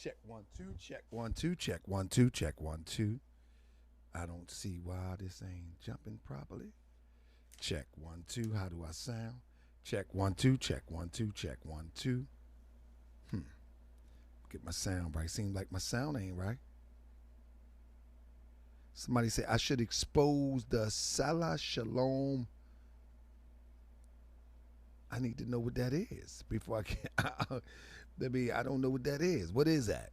Check 1 2, check 1 2, check 1 2, check 1 2. I don't see why this ain't jumping properly. Check 1 2. How do I sound? Check 1 2, check 1 2, check 1 2. Get my sound right. Seems like my sound ain't right. Somebody say I should expose the Salah Shalom. I need to know what that is before I can. I don't know what that is. What is that?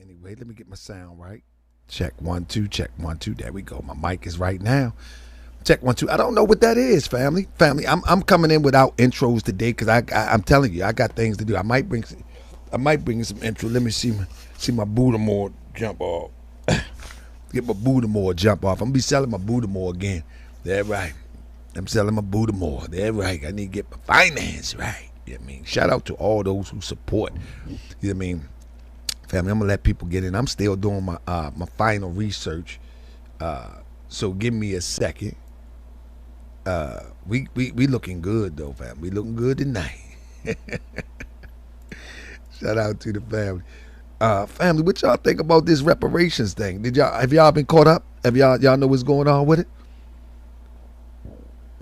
Anyway, let me get my sound right. Check 1 2, check 1 2. There we go. My mic is right now. Check 1 2. I don't know what that is, family. I'm coming in without intros today because I'm telling you, I got things to do. I might bring some intro. Let me see my Buddha more jump off. Get my Buddha more jump off. I'm gonna be selling my Buddha more again. That's right. I'm selling my Buddha more. That's right. I need to get my finance right. You know what I mean? Shout out to all those who support. You know what I mean? Family, I'm gonna let people get in. I'm still doing my final research. So give me a second. We looking good though, fam. We looking good tonight. Shout out to the family. Family, what y'all think about this reparations thing? Have y'all been caught up? Have y'all know what's going on with it?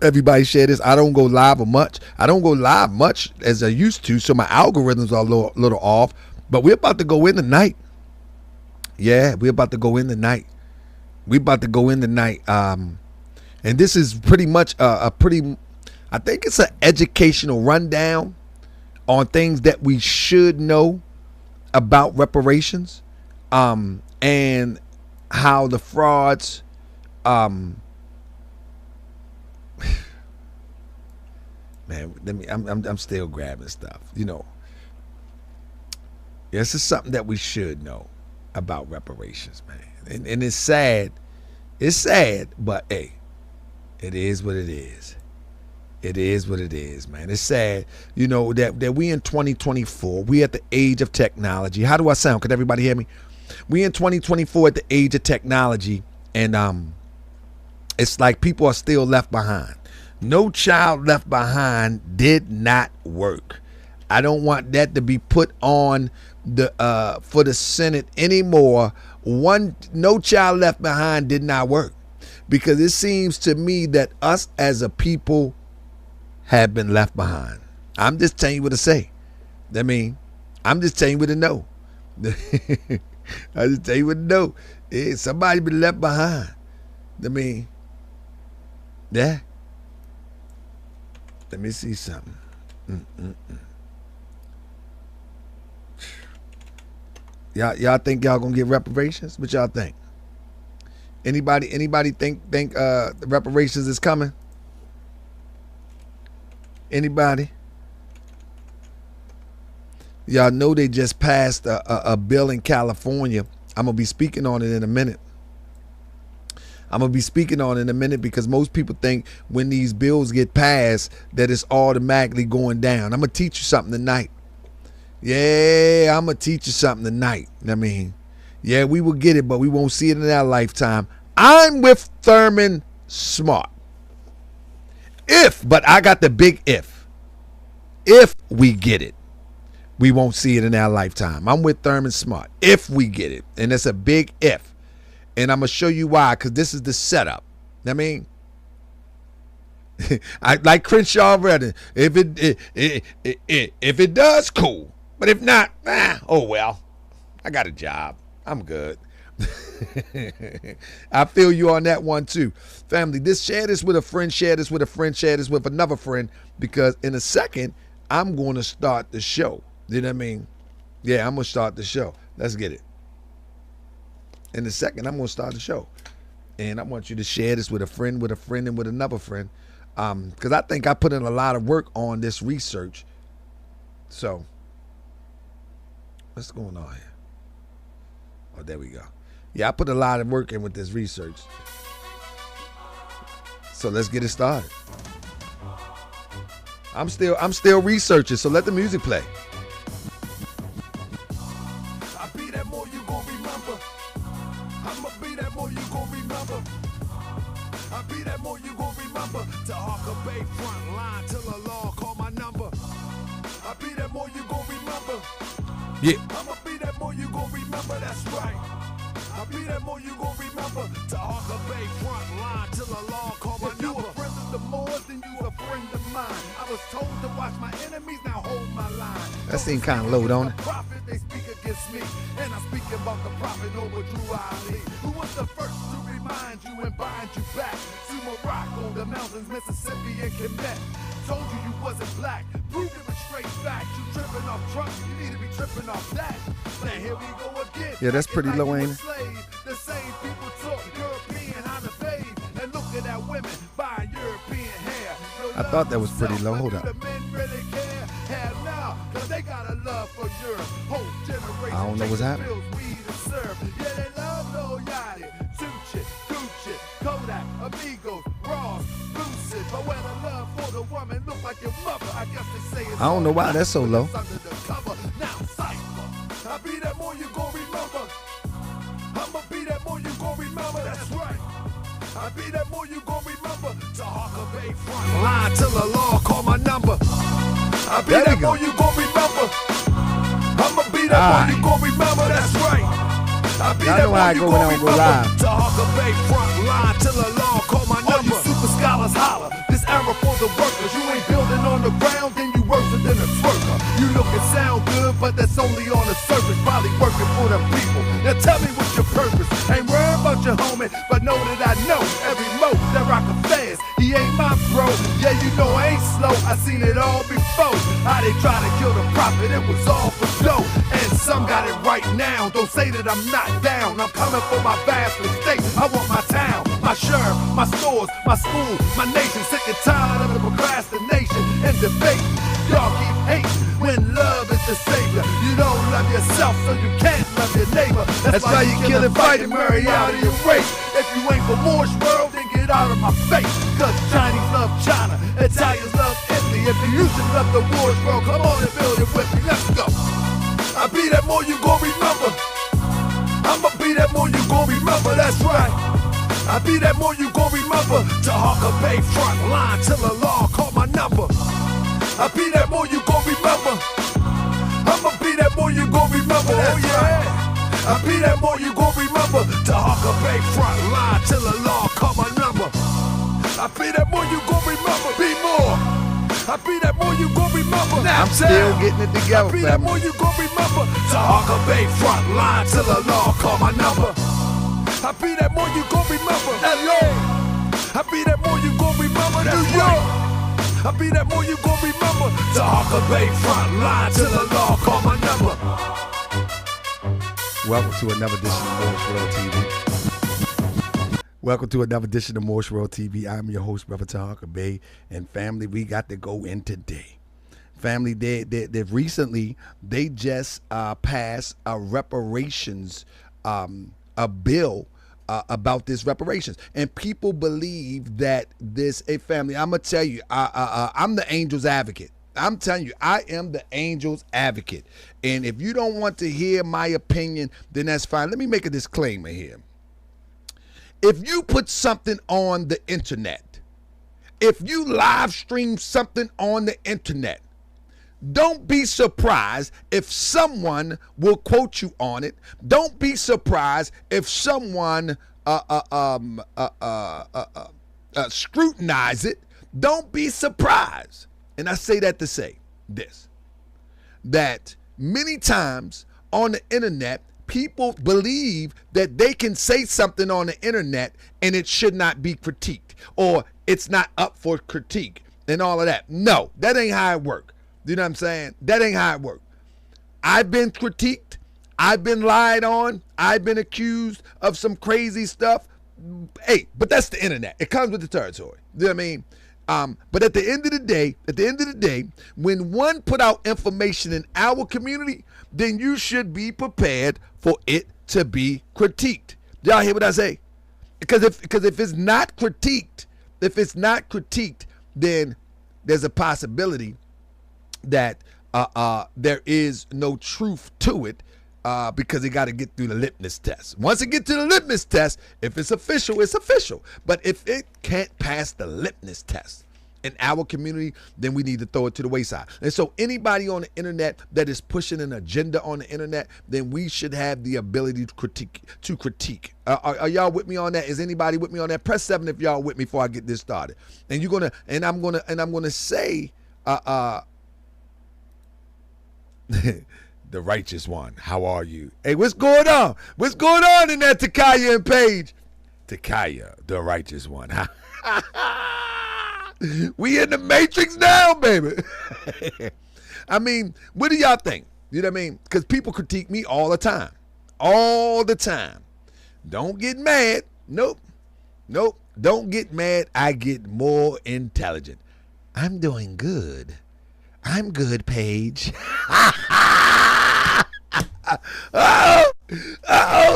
Everybody share this. I don't go live much. I don't go live much as I used to, so my algorithms are a little off. But we're about to go in tonight. Yeah, we're about to go in tonight. And this is pretty much I think it's an educational rundown on things that we should know about reparations, and how the frauds, man, I'm still grabbing stuff, you know. This is something that we should know about reparations, man. And it's sad. It's sad, but hey, it is what it is. It is what it is, man. It's sad, you know, that we in 2024. We at the age of technology. How do I sound? Can everybody hear me? We in 2024 at the age of technology, and it's like people are still left behind. No Child Left Behind did not work. I don't want that to be put on the for the Senate anymore. No Child Left Behind did not work, because it seems to me that us as a people have been left behind. I'm just telling you what to say. I mean, I'm just telling you what to know. I just tell you what to know. Yeah, somebody been left behind. I mean, yeah. Let me see something. Y'all think y'all gonna get reparations? What y'all think? Anybody think the reparations is coming? Anybody? Y'all know they just passed a bill in California. I'm gonna be speaking on it in a minute. Because most people think when these bills get passed that it's automatically going down. I'm gonna teach you something tonight. Yeah, I'm gonna teach you something tonight. I mean, yeah, we will get it, but we won't see it in our lifetime. I'm with Thurman Smart. But I got the big if. If we get it, we won't see it in our lifetime. I'm with Thurman Smart. If we get it, and that's a big if. And I'm gonna show you why, because this is the setup. I mean, I like Crenshaw Redding. If it does, cool. But if not, oh well. I got a job. I'm good. I feel you on that one too. Family, share this with a friend, share this with a friend, share this with another friend, because in a second, I'm going to start the show. You know what I mean? Yeah, I'm going to start the show. Let's get it. In a second, I'm going to start the show. And I want you to share this with a friend, and with another friend. Because I think I put in a lot of work on this research. So, what's going on here? Oh, there we go. Yeah, I put a lot of work in with this research. So let's get it started. I'm still researching, so let the music play. I be that more you gon' remember. I'ma be that more you gon' remember. I be that more you gon' remember. To Harker Bay front line till the law call my number. I be that more Yeah. I'ma be that more you gon' remember, that's right. I'll be that more you gon' remember. To Harker Bay front line till the law call my number. You a friend of the Moors, then you a friend of mine. I was told to watch my enemies, now hold my line. That seemed kind of low, don't it? Prophet, they speak against me, and I'm speaking about the prophet over Drew Ali, who was the first to remind you and bind you back to Morocco, the mountains, Mississippi, and Quebec. Told you wasn't black, proved it with straight facts. You tripping off trucks, you need to be tripping off that. Now here we go again. Yeah, that's pretty low, ain't it? The same people talk European how to bathe and looking at women buying European hair. I thought that was pretty low. Hold up. The men really care. Hell no, cause they got a love for Europe. Whole generation. I don't know what's happening. Yeah, they love Lil Yachty, Tucci, Gucci, Kodak, Amigos, Ross, Lucid. But when the love for the woman look like your mother, I guess they say it's I don't know why that's so low. under the cover. Now cypher, I'll be that more you gon' remember. I'ma be that more you gon' remember, that's right. I'll be that more you gon' remember. To Harker Bay front line till the law call my number. I'll be that more you gon' remember. I'ma be that more you gon' remember, that's right. I'll be that more you gon' remember. To Harker Bay front line till the law call my number. All you super scholars holler, this era for the workers. You ain't building on the ground, then you worse than a twerker. You look and sound good, but that's only on the surface. Probably working for the people. Now tell me what's your purpose. Ain't worried about your homie, but know that I know every mo that rock a fast. He ain't my bro. Yeah, you know I ain't slow. I seen it all before. How they try to kill the prophet, it was all for dough. And some got it right now. Don't say that I'm not down. I'm coming for my vast estate. I want my town, my sheriff, my stores, my school, my nation. Sick and tired of the procrastination and debate. Y'all keep hating when love is the savior. You don't love yourself, so you can't love your neighbor. That's why you kill and fight and marry out of your race. If you ain't for Moorish World, then get out of my face. Cause Chinese love China, Italians love Italy. If you used to love the Moorish World, come on and build it with me. Let's go. I'll be that more you gon' remember. I'ma be that more you gon' remember, that's right. I'll be that more you gon' remember. To Harker Bay front line till the law call my number. I'll be that more you gon' remember. I'ma be that more you gon' remember, that's right. I'll be that more you gon' remember. To Harker Bay front line till the law call my number. I'll be that more you gon' remember. Be more. I'll be that more you gon' remember. Now I'm still getting it together, I'll be that more you gon' remember. To Harker Bay front line till the law call my number. I'll be that more you gon' remember. LA. I'll be that more you gon' remember. New York. I'll be that more you gon' remember. To Harker Bay front line till the law call my number. Welcome to another edition of Moorish World TV. Welcome to another edition of Moorish World TV. I'm your host, Brother Harker Bay, and family, we got to go in today. Family, they recently they just passed a reparations a bill about this reparations, and people believe that this a family. I'm gonna tell you, I'm the angel's advocate. I'm telling you, I am the angel's advocate. And if you don't want to hear my opinion, then that's fine. Let me make a disclaimer here. If you put something on the internet, if you live stream something on the internet, don't be surprised if someone will quote you on it. Don't be surprised if someone scrutinize it. Don't be surprised. And I say that to say this, that many times on the internet, people believe that they can say something on the internet and it should not be critiqued, or it's not up for critique and all of that. No, that ain't how it works. You know what I'm saying? That ain't how it works. I've been critiqued. I've been lied on. I've been accused of some crazy stuff. Hey, but that's the internet. It comes with the territory. You know what I mean? But at the end of the day, when one put out information in our community, then you should be prepared for it to be critiqued. Y'all hear what I say? Because if it's not critiqued, then there's a possibility that there is no truth to it, because it got to get through the litmus test. Once it gets to the litmus test, if it's official, it's official. But if it can't pass the litmus test, in our community, then we need to throw it to the wayside. And so anybody on the internet that is pushing an agenda on the internet, then we should have the ability to critique. Are y'all with me on that? Is anybody with me on that? Press 7 if y'all with me before I get this started. And I'm gonna say the righteous one, how are you? Hey, what's going on? What's going on in that Takaya and Paige? Takaya, the righteous one. We in the Matrix now, baby. I mean, what do y'all think? You know what I mean? Because people critique me all the time. All the time. Don't get mad. Nope. Don't get mad. I get more intelligent. I'm doing good. I'm good, Paige.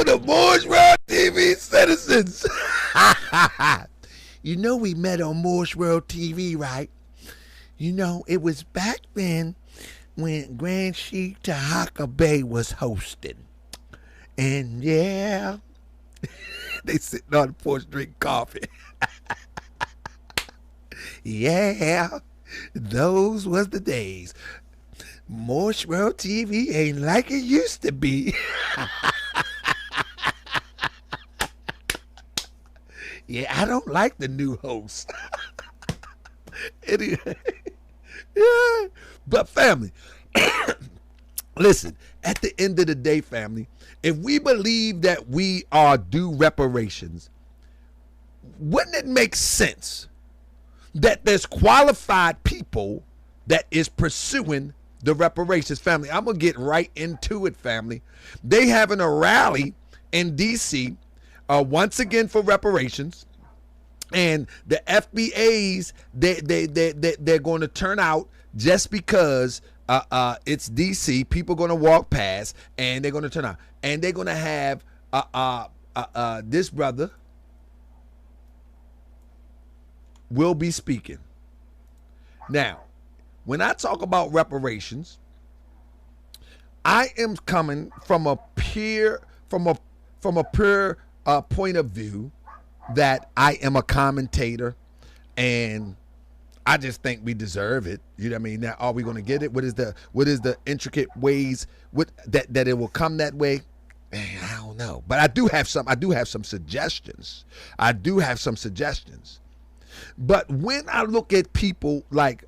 The Moorish World TV citizens. You know we met on Moorish World TV, right? You know, it was back then when Grand Sheik Tahaka Bay was hosting. And yeah, they sitting on the porch drinking coffee. Yeah, those was the days. Moorish World TV ain't like it used to be. Yeah, I don't like the new host. Anyway, yeah. But family, listen, at the end of the day, family, if we believe that we are due reparations, wouldn't it make sense that there's qualified people that is pursuing the reparations? Family, I'm going to get right into it, family. They having a rally in D.C., once again for reparations, and the FBAs they're going to turn out just because it's DC. People going to walk past and they're going to turn out, and they're going to have this brother will be speaking. Now, when I talk about reparations, I am coming from a pure point of view that I am a commentator, and I just think we deserve it. You know what I mean? Now, are we going to get it? What is the intricate ways that it will come that way? I don't know, but I do have some suggestions. But when I look at people like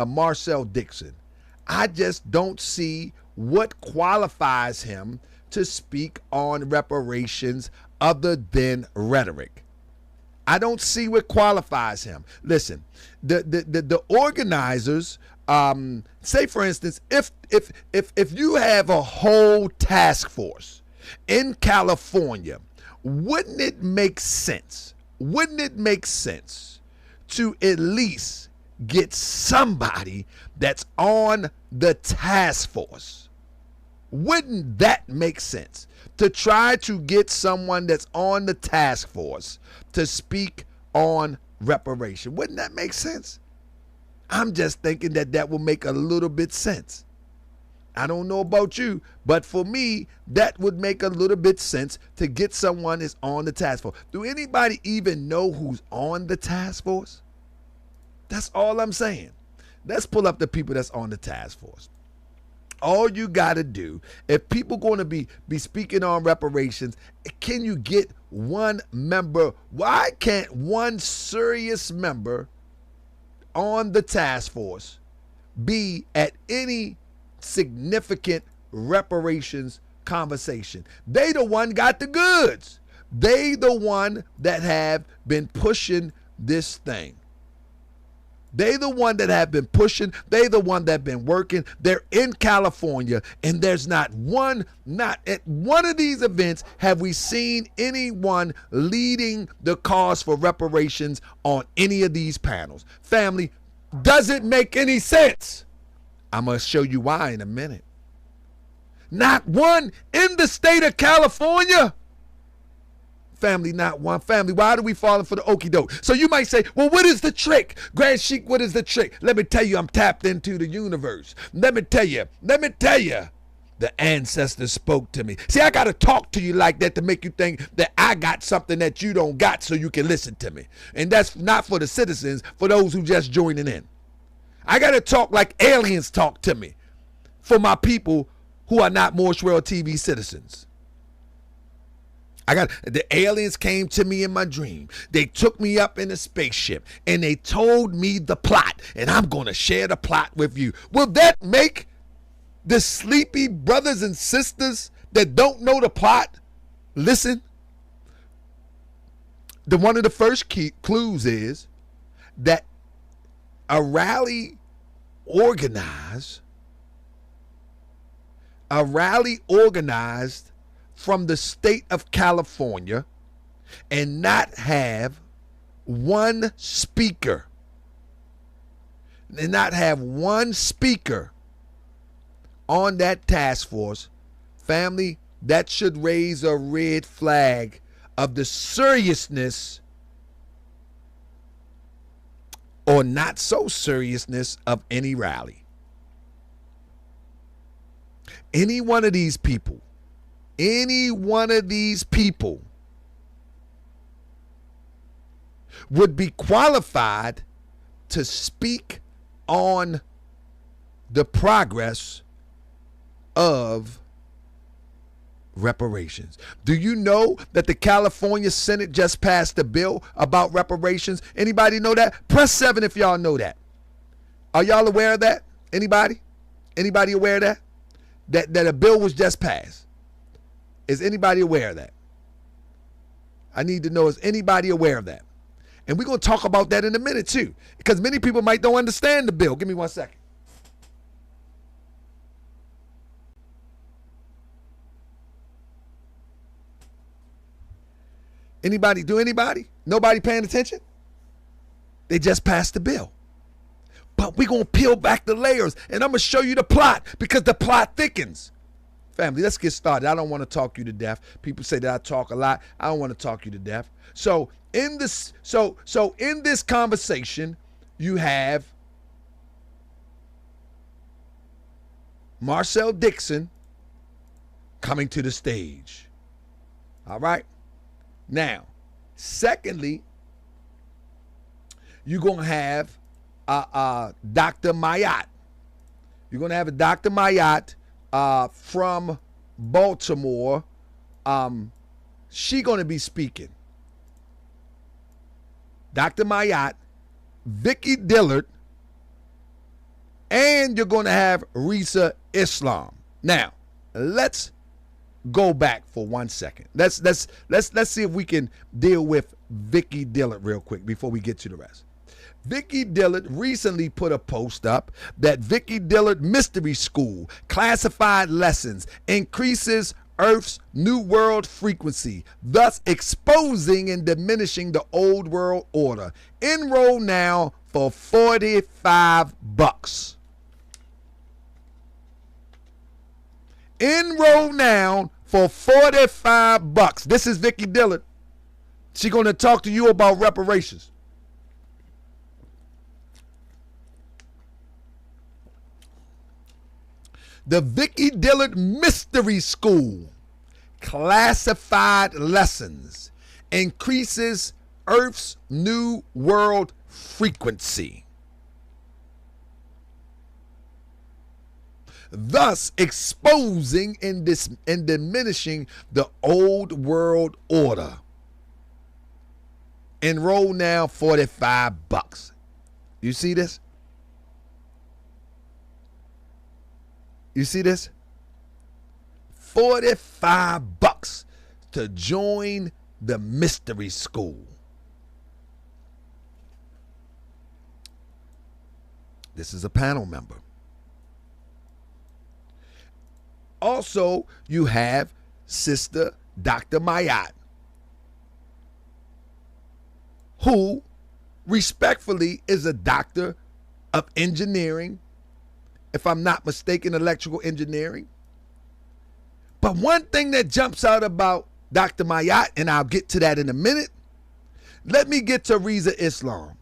Marcel Dixon, I just don't see what qualifies him to speak on reparations other than rhetoric. I don't see what qualifies him. Listen, the organizers, say for instance, if you have a whole task force in California, wouldn't it make sense? Wouldn't it make sense to at least get somebody that's on the task force? Wouldn't that make sense to try to get someone that's on the task force to speak on reparation? Wouldn't that make sense? I'm just thinking that will make a little bit sense. I don't know about you, but for me, that would make a little bit sense to get someone that's on the task force. Do anybody even know who's on the task force? That's all I'm saying. Let's pull up the people that's on the task force. All you got to do, if people going to be speaking on reparations, can you get one member? Why can't one serious member on the task force be at any significant reparations conversation? They the one got the goods. They the one that have been pushing this thing. They the one that have been pushing. They the one that been working. They're in California, and there's not at one of these events have we seen anyone leading the cause for reparations on any of these panels. Family, does it make any sense? I'm going to show you why in a minute. Not one in the state of California. Family, not one. Family, why do we fall for the okie doke? So you might say, well, what is the trick? Grand Sheik, what is the trick? Let me tell you, I'm tapped into the universe. Let me tell you. The ancestors spoke to me. See, I got to talk to you like that to make you think that I got something that you don't got so you can listen to me. And that's not for the citizens, for those who just joining in. I got to talk like aliens talk to me for my people who are not Moorish World TV citizens. The aliens came to me in my dream. They took me up in a spaceship and they told me the plot, and I'm going to share the plot with you. Will that make the sleepy brothers and sisters that don't know the plot listen? One of the first key clues is that a rally organized from the state of California and not have one speaker. And not have one speaker on that task force, family, that should raise a red flag of the seriousness or not so seriousness of any rally. Any one of these people would be qualified to speak on the progress of reparations. Do you know that the California Senate just passed a bill about reparations? Anybody know that? Press 7 if y'all know that. Are y'all aware of that? Anybody? Anybody aware of that? That a bill was just passed. Is anybody aware of that? I need to know, is anybody aware of that? And we're going to talk about that in a minute too, because many people might don't understand the bill. Give me 1 second. Anybody? Do anybody? Nobody paying attention? They just passed the bill. But we're going to peel back the layers, and I'm going to show you the plot, because the plot thickens. Family, let's get started. I don't want to talk you to death. People say that I talk a lot. I don't want to talk you to death. So in this conversation, you have Marcel Dixon coming to the stage. All right. Now, secondly, you're going to have Dr. Mayat. You're going to have a Dr. Mayat from Baltimore. She going to be speaking. Dr. Mayat, Vicky Dillard, and you're going to have Risa Islam. Now, let's go back for 1 second. Let's see if we can deal with Vicky Dillard real quick before we get to the rest. Vicky Dillard recently put a post up that Vicky Dillard Mystery School classified lessons increases Earth's new world frequency, thus exposing and diminishing the old world order. Enroll now for $45. Enroll now for $45. This is Vicky Dillard. She's going to talk to you about reparations. The Vicky Dillard Mystery School classified lessons increases Earth's new world frequency, thus exposing and diminishing the old world order. Enroll now, $45. You see this? You see this? $45 to join the mystery school. This is a panel member. Also, you have Sister Dr. Mayat, who respectfully is a doctor of engineering, if I'm not mistaken, electrical engineering. But one thing that jumps out about Dr. Mayat, and I'll get to that in a minute, let me get to Risa Islam.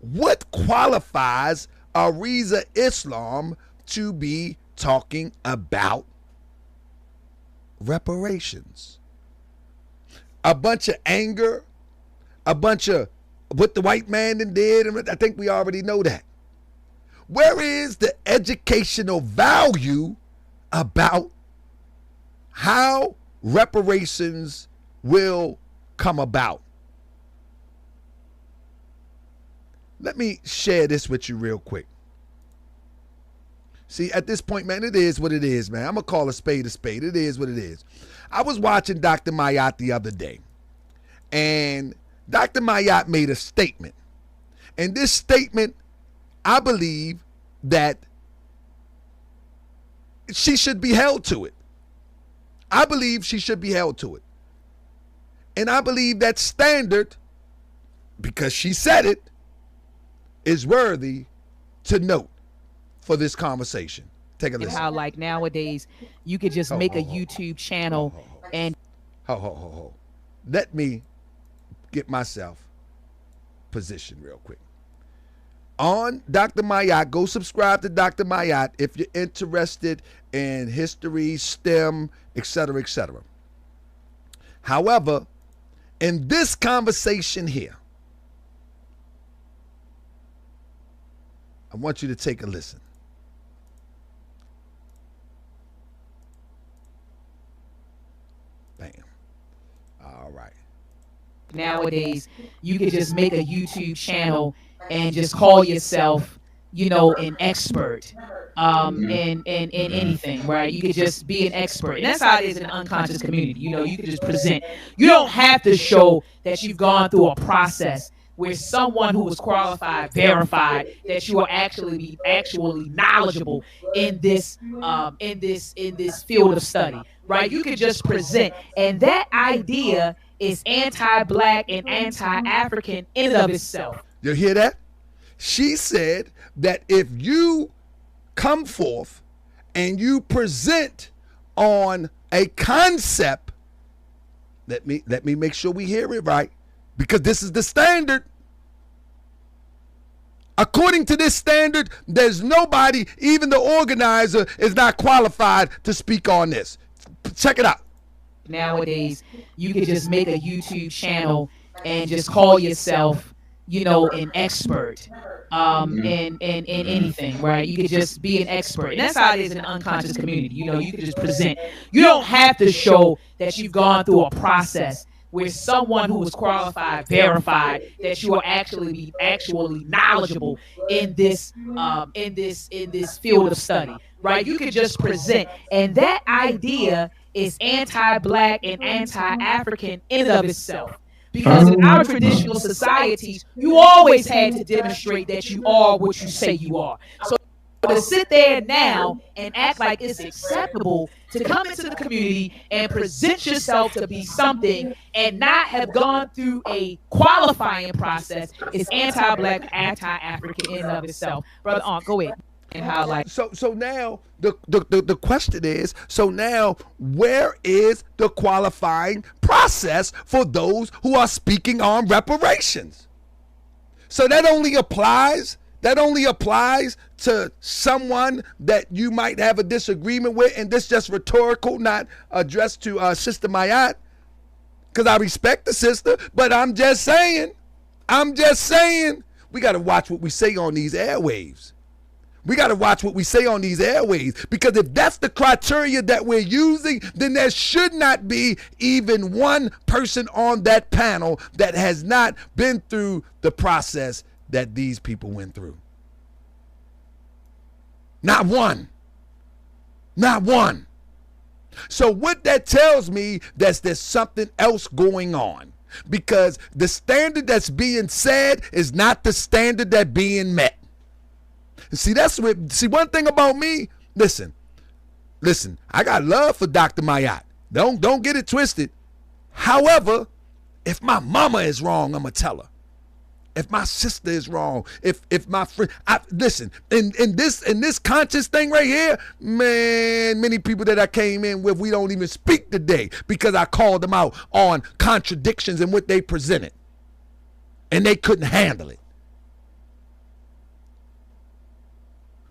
What qualifies a Risa Islam to be talking about reparations. A bunch of anger, a bunch of what the white man did. I think we already know that. Where is the educational value about how reparations will come about? Let me share this with you real quick. See, at this point, man, it is what it is, man. I'm going to call a spade a spade. It is what it is. I was watching Dr. Mayat the other day, and Dr. Mayat made a statement. And this statement, I believe that she should be held to it. I believe she should be held to it. And I believe that standard, because she said it, is worthy to note for this conversation. Take a listen. How like nowadays you could just make a YouTube channel and let me get myself positioned real quick. On Dr. Mayat, go subscribe to Dr. Mayat if you're interested in history, STEM, etc., etc. However, in this conversation here, I want you to take a listen. Bam. All right. nowadays you could just make a YouTube channel and just call yourself, you know, an expert in anything, right? You could just be an expert. And that's how it is in an unconscious community. You know, you could just present. You don't have to show that you've gone through a process where someone who was qualified verified that you are actually knowledgeable in this field of study, right? You could just present, and that idea is anti-black and anti-African in and of itself. You hear that? She said that if you come forth and you present on a concept, let me make sure we hear it right, because this is the standard. According to this standard, there's nobody, even the organizer is not qualified to speak on this. Check it out. Nowadays, you could just make a YouTube channel and just call yourself, you know, an expert in anything, right? You could just be an expert. And that's how it is in an unconscious community. You know, you could just present. You don't have to show that you've gone through a process where someone who was qualified verified that you are actually knowledgeable in this field of study, right? You could just present, and that idea is anti-black and anti-African in and of itself. Because in our traditional societies, you always had to demonstrate that you are what you say you are. So to sit there now and act like it's acceptable to come into the community and present yourself to be something and not have gone through a qualifying process is anti-black, anti-African in and of itself. Brother Aunt, go ahead. And how like so now the question is, so now where is the qualifying process for those who are speaking on reparations? So that only applies to someone that you might have a disagreement with, and this just rhetorical, not addressed to Sister Mayat, because I respect the sister, but I'm just saying we got to watch what we say on these airwaves. We got to watch what we say on these airways, because if that's the criteria that we're using, then there should not be even one person on that panel that has not been through the process that these people went through. Not one. Not one. So what that tells me, that there's something else going on, because the standard that's being said is not the standard that's being met. See, one thing about me, listen, I got love for Dr. Mayat. Don't get it twisted. However, if my mama is wrong, I'm going to tell her. If my sister is wrong, if my friend, listen, in this conscious thing right here, man, many people that I came in with, we don't even speak today because I called them out on contradictions in what they presented, and they couldn't handle it.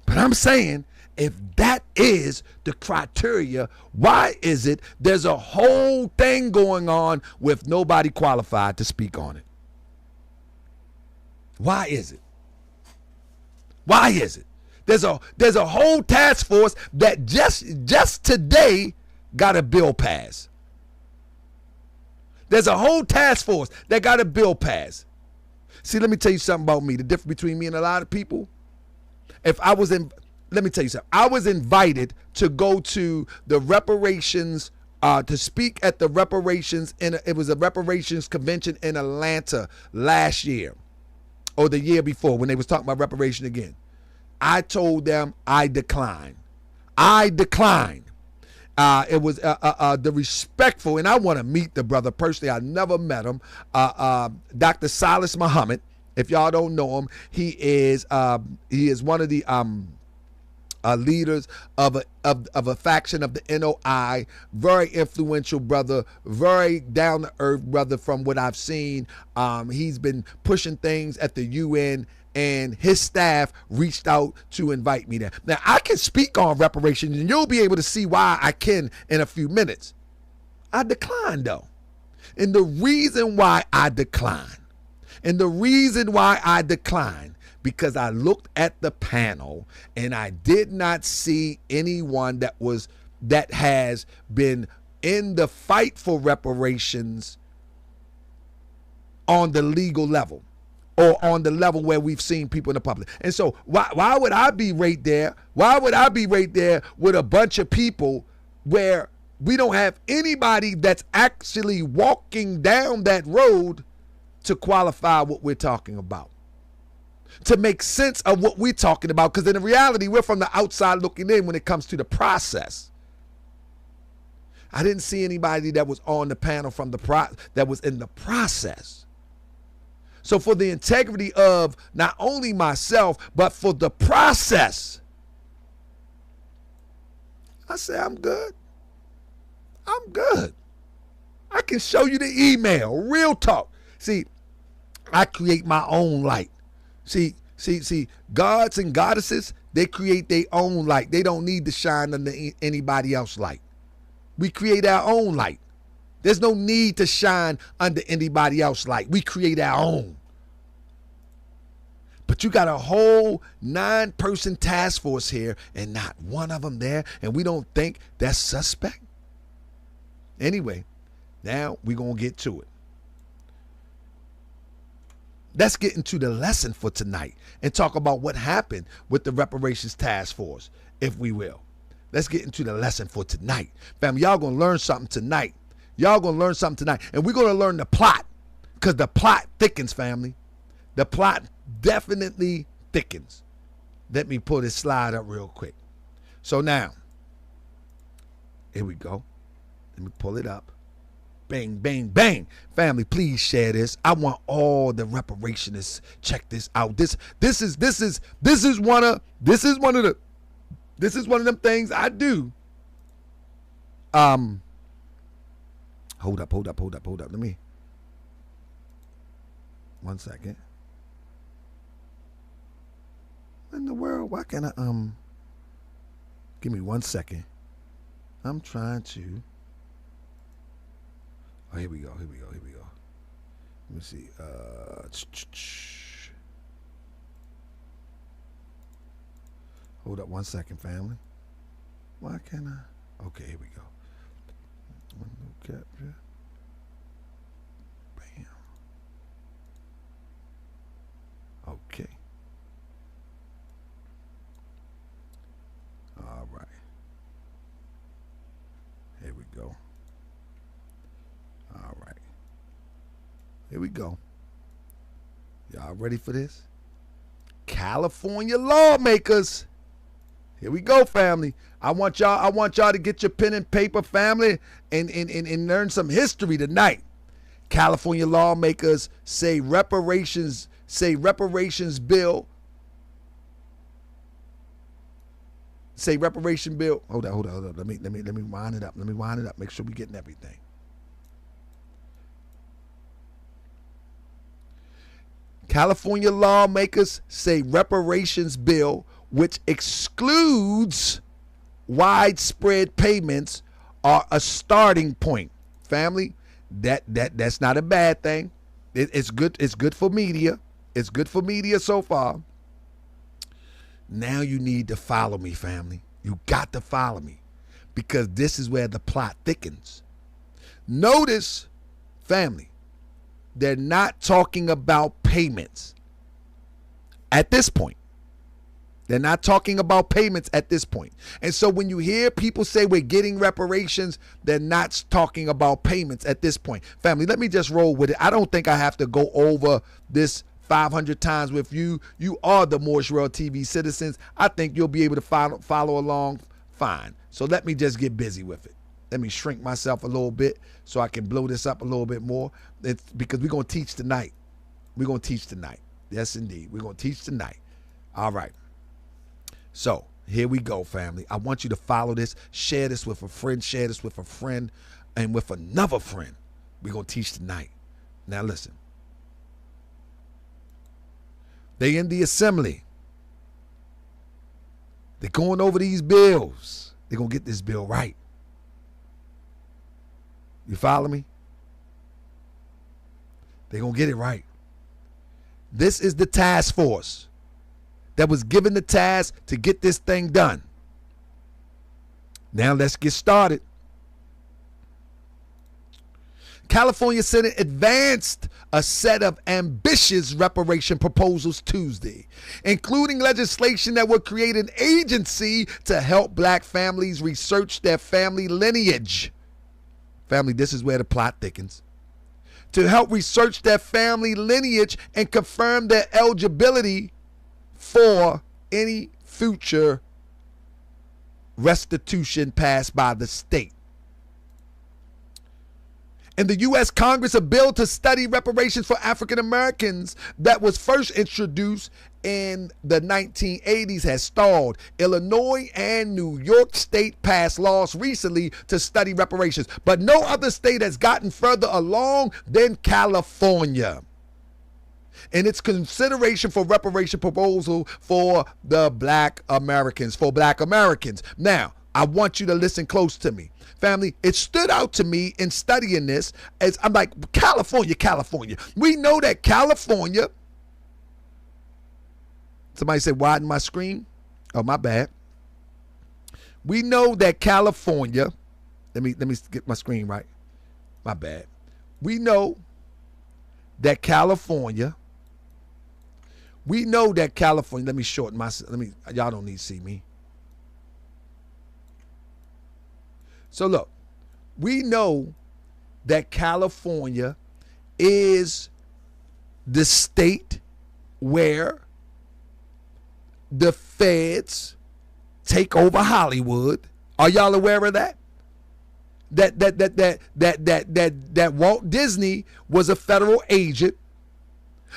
But I'm saying, if that is the criteria? Why is it there's a whole thing going on with nobody qualified to speak on it? Why is it? Why is it? There's a whole task force that just today got a bill passed. There's a whole task force that got a bill passed. See, let me tell you something about me. The difference between me and a lot of people. Let me tell you something. I was invited to go to the reparations, to speak at the reparations. It was a reparations convention in Atlanta last year, or the year before, when they was talking about reparation again. I told them I declined. It was the respectful, and I want to meet the brother personally. I never met him. Dr. Silas Muhammad. If y'all don't know him, he is one of the leaders of a faction of the NOI. Very influential brother, very down to earth brother. From what I've seen, he's been pushing things at the UN. And his staff reached out to invite me there. Now, I can speak on reparations, and you'll be able to see why I can in a few minutes. I declined, though. And the reason why I declined, because I looked at the panel, and I did not see anyone that has been in the fight for reparations on the legal level, or on the level where we've seen people in the public. And so why would I be right there? Why would I be right there with a bunch of people where we don't have anybody that's actually walking down that road to qualify what we're talking about, to make sense of what we're talking about? Because in reality, we're from the outside looking in when it comes to the process. I didn't see anybody that was on the panel from that was in the process. So for the integrity of not only myself, but for the process, I say, I'm good. I can show you the email, real talk. See, I create my own light. See, gods and goddesses, they create their own light. They don't need to shine under anybody else's light. We create our own light. There's no need to shine under anybody else's light. We create our own. But you got a whole 9-person task force here and not one of them there, and we don't think that's suspect. Anyway, now we're going to get to it. Let's get into the lesson for tonight and talk about what happened with the Reparations Task Force, if we will. Let's get into the lesson for tonight. Family, y'all going to learn something tonight. And we're going to learn the plot, because the plot thickens, family. The plot definitely thickens. Let me pull this slide up real quick. So now, here we go. Let me pull it up. Bang, bang, bang. Family, please share this. I want all the reparationists check this out. This is one of them things I do. Hold up. Let me, 1 second. In the world, why can't I give me 1 second? I'm trying to. Oh, here we go. Let me see. Hold up 1 second, family. Why can't I? Okay, here we go. Window capture. Bam. Okay. All right. Here we go. All right. Here we go. Y'all ready for this? California lawmakers. Here we go, family. I want y'all to get your pen and paper, family, and learn some history tonight. California lawmakers say reparations bill. Say reparation bill. Hold on. Let me wind it up. Make sure we're getting everything. California lawmakers say reparations bill, which excludes widespread payments are a starting point. Family, that's not a bad thing. It's good. It's good for media. It's good for media so far. Now you need to follow me, family. You got to follow me, because this is where the plot thickens. Notice, family, they're not talking about payments at this point. They're not talking about payments at this point. And so when you hear people say we're getting reparations, they're not talking about payments at this point. Family, let me just roll with it. I don't think I have to go over this 500 times with you. You are the Moorish World TV citizens. I think you'll be able to follow along fine. So let me just get busy with it. Let me shrink myself a little bit so I can blow this up a little bit more. It's because we're going to teach tonight. We're going to teach tonight. Yes, indeed. We're going to teach tonight. All right. So here we go, family. I want you to follow this. Share this with a friend. Share this with a friend and with another friend. We're going to teach tonight. Now listen. They in the assembly. They're going over these bills. They're going to get this bill right. You follow me? They're going to get it right. This is the task force that was given the task to get this thing done. Now let's get started. California Senate advanced a set of ambitious reparation proposals Tuesday, including legislation that would create an agency to help black families research their family lineage. Family, this is where the plot thickens. To help research their family lineage and confirm their eligibility for any future restitution passed by the state. In the U.S. Congress, a bill to study reparations for African Americans that was first introduced in the 1980s has stalled. Illinois and New York State passed laws recently to study reparations, but no other state has gotten further along than California in its consideration for reparation proposal for the black Americans, Now, I want you to listen close to me. Family, it stood out to me in studying this as I'm like, California. We know that California. Somebody said, widen my screen. Oh, my bad. We know that California. Let me get my screen right. My bad. We know that California. Let me shorten my. Y'all don't need to see me. So look, we know that California is the state where the feds take over Hollywood. Are y'all aware of that? That Walt Disney was a federal agent.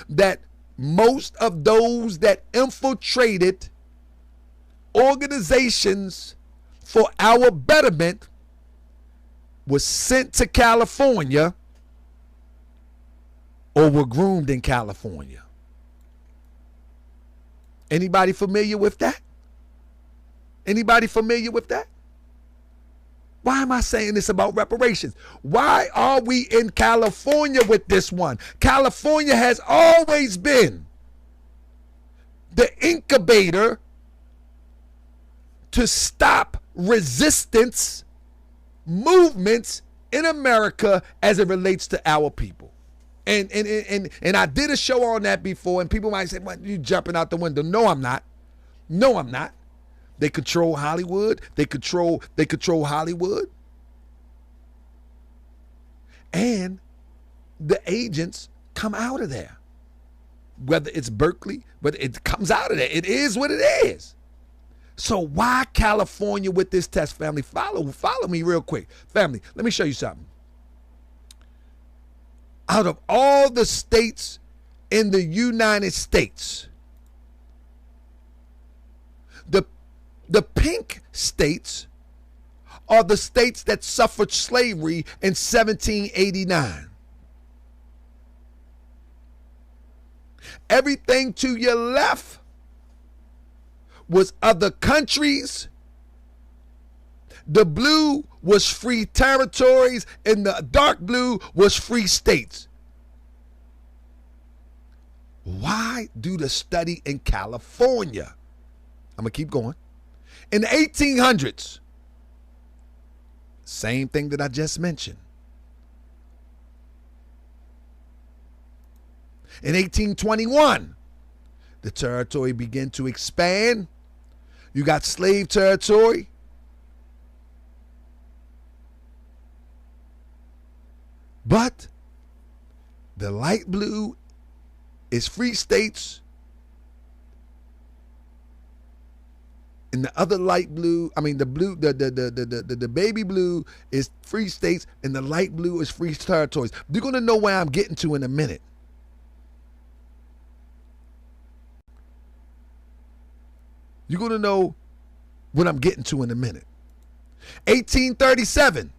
That most of those that infiltrated organizations for our betterment was sent to California or were groomed in California. Anybody familiar with that? Anybody familiar with that? Why am I saying this about reparations? Why are we in California with this one? California has always been the incubator to stop resistance movements in America as it relates to our people. And I did a show on that before, and people might say, well, you jumping out the window. No, I'm not. They control Hollywood. They control Hollywood. And the agents come out of there. Whether it's Berkeley, but it comes out of there. It is what it is. So why California with this test, family? Follow me real quick. Family, let me show you something. Out of all the states in the United States, the pink states are the states that suffered slavery in 1789. Everything to your left was other countries The blue was free territories and the dark blue was free states. Why do the study in California? I'm going to keep going. In the 1800s, same thing that I just mentioned. In 1821, the territory began to expand. You got slave territory. But the light blue is free states. And the other light blue, I mean the blue, the baby blue is free states, and the light blue is free territories. You're gonna know where I'm getting to in a minute. You're gonna know what I'm getting to in a minute. 1837.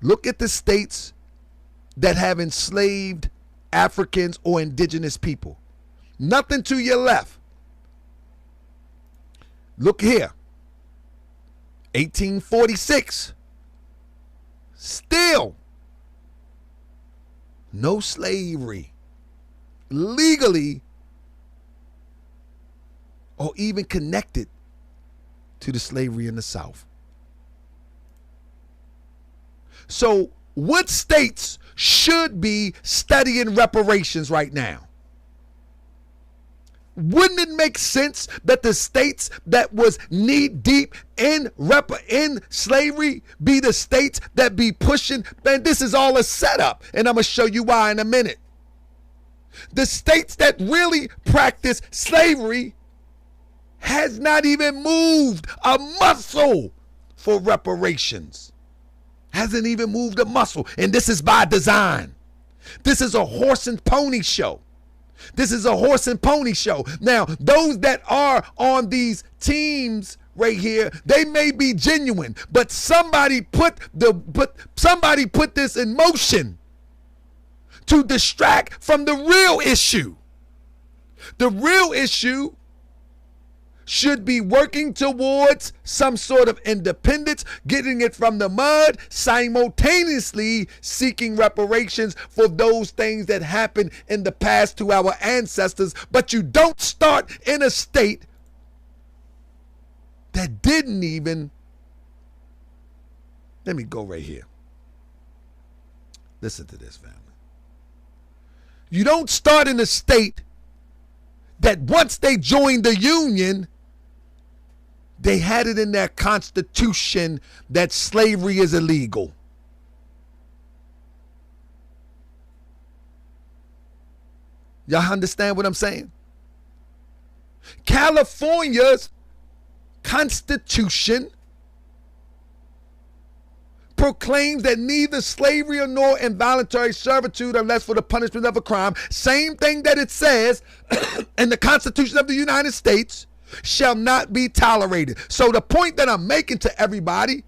Look at the states that have enslaved Africans or indigenous people. Nothing to your left. Look here. 1846. Still no slavery legally or even connected to the slavery in the South. So what states should be studying reparations right now? Wouldn't it make sense that the states that was knee deep in slavery be the states that be pushing? Man, this is all a setup, and I'm going to show you why in a minute. The states that really practice slavery has not even moved a muscle for reparations. Hasn't even moved a muscle, and this is by design. This is a horse and pony show. This is a horse and pony show. Now, those that are on these teams right here, they may be genuine, but somebody put this in motion to distract from the real issue. The real issue should be working towards some sort of independence, getting it from the mud, simultaneously seeking reparations for those things that happened in the past to our ancestors. But you don't start in a state that didn't even, let me go right here. Listen to this, family. You don't start in a state that once they joined the Union, they had it in their constitution that slavery is illegal. Y'all understand what I'm saying? California's constitution proclaims that neither slavery nor involuntary servitude unless for the punishment of a crime, same thing that it says in the Constitution of the United States, shall not be tolerated. So the point that I'm making to everybody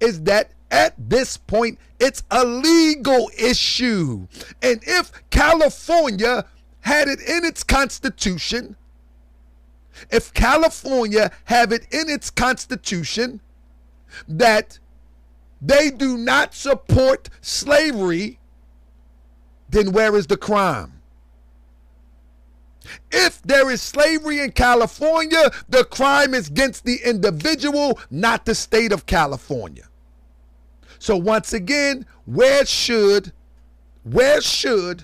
is that at this point, it's a legal issue. And if California had it in its constitution, that they do not support slavery, then where is the crime? If there is slavery in California, the crime is against the individual, not the state of California. So once again, where should the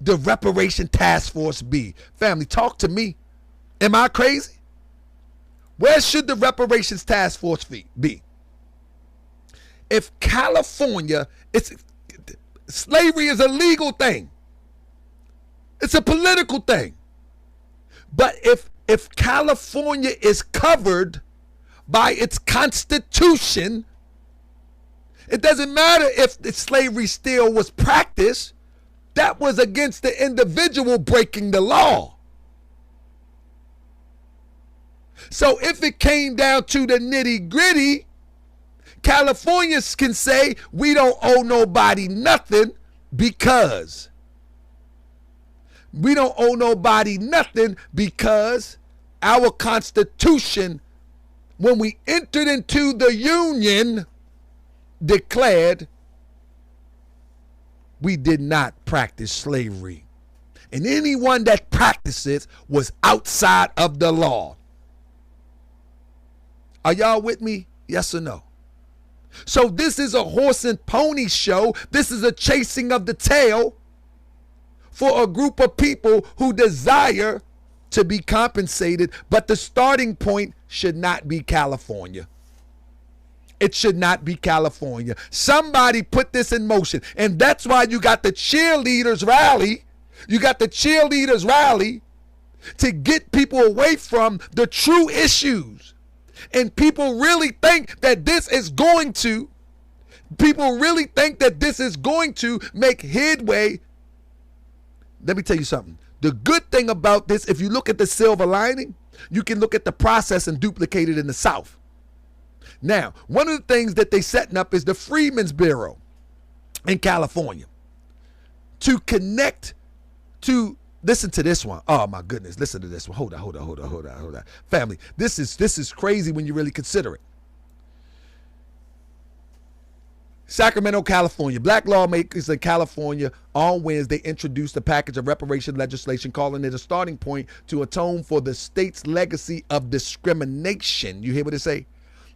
Reparation Task Force be? Family, talk to me. Am I crazy? Where should the Reparations Task Force be? If California, slavery is a legal thing. It's a political thing. But if California is covered by its constitution, it doesn't matter if the slavery still was practiced. That was against the individual breaking the law. So if it came down to the nitty-gritty, Californians can say we don't owe nobody nothing because our Constitution when we entered into the Union, declared we did not practice slavery. And anyone that practiced it was outside of the law. Are y'all with me? Yes or no? So this is a horse and pony show. This is a chasing of the tail for a group of people who desire to be compensated, but the starting point should not be California. It should not be California. Somebody put this in motion, and that's why you got the cheerleaders rally. You got the cheerleaders rally to get people away from the true issues. And people really think that this is going to make headway. Let me tell you something. The good thing about this, if you look at the silver lining, you can look at the process and duplicate it in the South. Now, one of the things that they setting up is the Freedmen's Bureau in California to connect to, listen to this one. Oh my goodness, listen to this one. Hold on. Family, this is crazy when you really consider it. Sacramento, California. Black lawmakers in California on Wednesday introduced a package of reparation legislation calling it a starting point to atone for the state's legacy of discrimination. You hear what they say?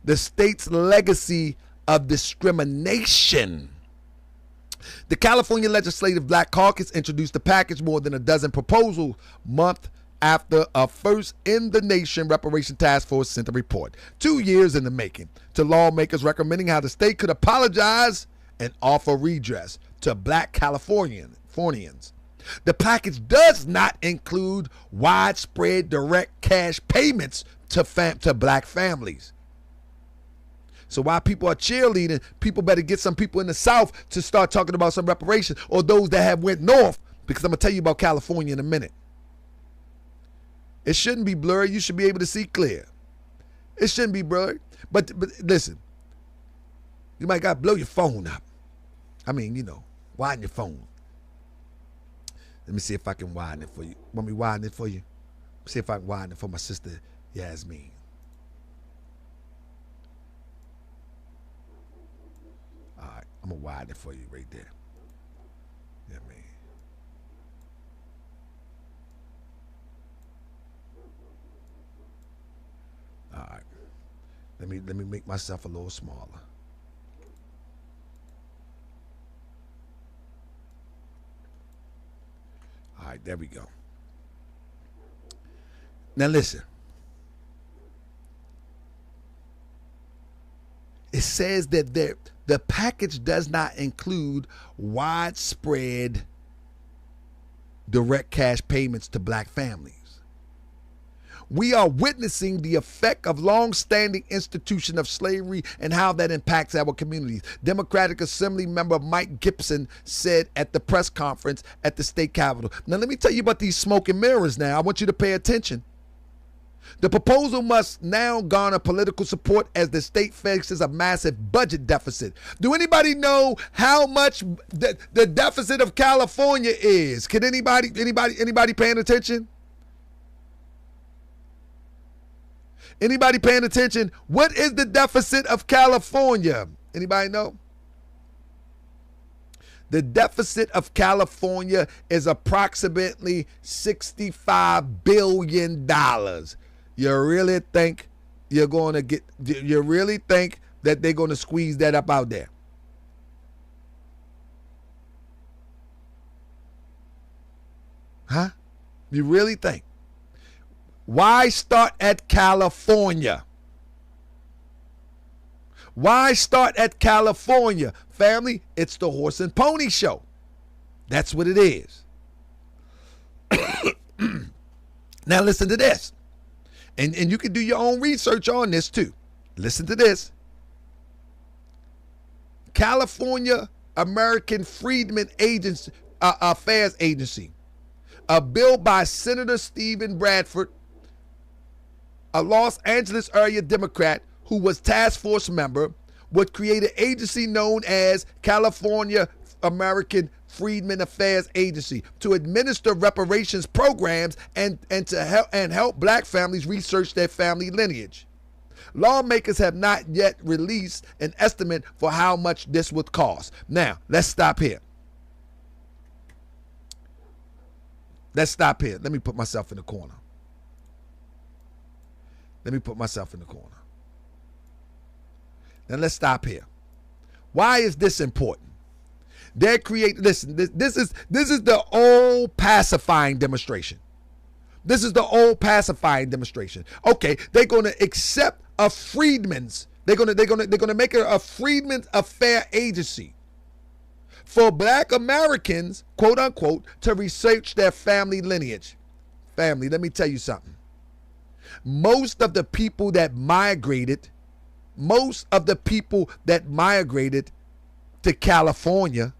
The state's legacy of discrimination. The California Legislative Black Caucus introduced a package more than a dozen proposals month after a first in the nation Reparations Task Force sent a report, 2 years in the making, to lawmakers recommending how the state could apologize and offer redress to black Californians. The package does not include widespread direct cash payments to black families. So while people are cheerleading, people better get some people in the South to start talking about some reparations, or those that have went north, because I'm going to tell you about California in a minute. It shouldn't be blurry. You should be able to see clear. It shouldn't be blurry. But listen, you might got to blow your phone up. I mean, widen your phone. Let me see if I can widen it for you. Want me to widen it for you? See if I can widen it for my sister Yasmin. All right, I'm going to widen it for you right there. Yeah, man. All right. Let me make myself a little smaller. All right, there we go. Now listen. It says that the package does not include widespread direct cash payments to black families. We are witnessing the effect of long-standing institution of slavery and how that impacts our communities. Democratic Assembly member Mike Gibson said at the press conference at the state capitol. Now, let me tell you about these smoke and mirrors now. I want you to pay attention. The proposal must now garner political support as the state faces a massive budget deficit. Do anybody know how much the deficit of California is? Can anybody paying attention? Anybody paying attention? What is the deficit of California? Anybody know? The deficit of California is approximately $65 billion. You really think you're going to get, you really think that they're going to squeeze that up out there? Huh? You really think? Why start at California? Why start at California? Family, it's the horse and pony show. That's what it is. Now listen to this. And you can do your own research on this too. Listen to this. California American Freedmen Affairs Agency. A bill by Senator Stephen Bradford, a Los Angeles area Democrat who was task force member, would create an agency known as California American Freedmen Affairs Agency to administer reparations programs and to help black families research their family lineage. Lawmakers have not yet released an estimate for how much this would cost. Now, let's stop here. Let's stop here. Let me put myself in the corner. Let me put myself in the corner. Now let's stop here. Why is this important? They're creating. Listen, this is the old pacifying demonstration. This is the old pacifying demonstration. Okay, they're going to accept a freedman's. They're going to make it a freedmen's affair agency for black Americans, quote unquote, to research their family lineage. Family, let me tell you something. Most of the people that migrated to California,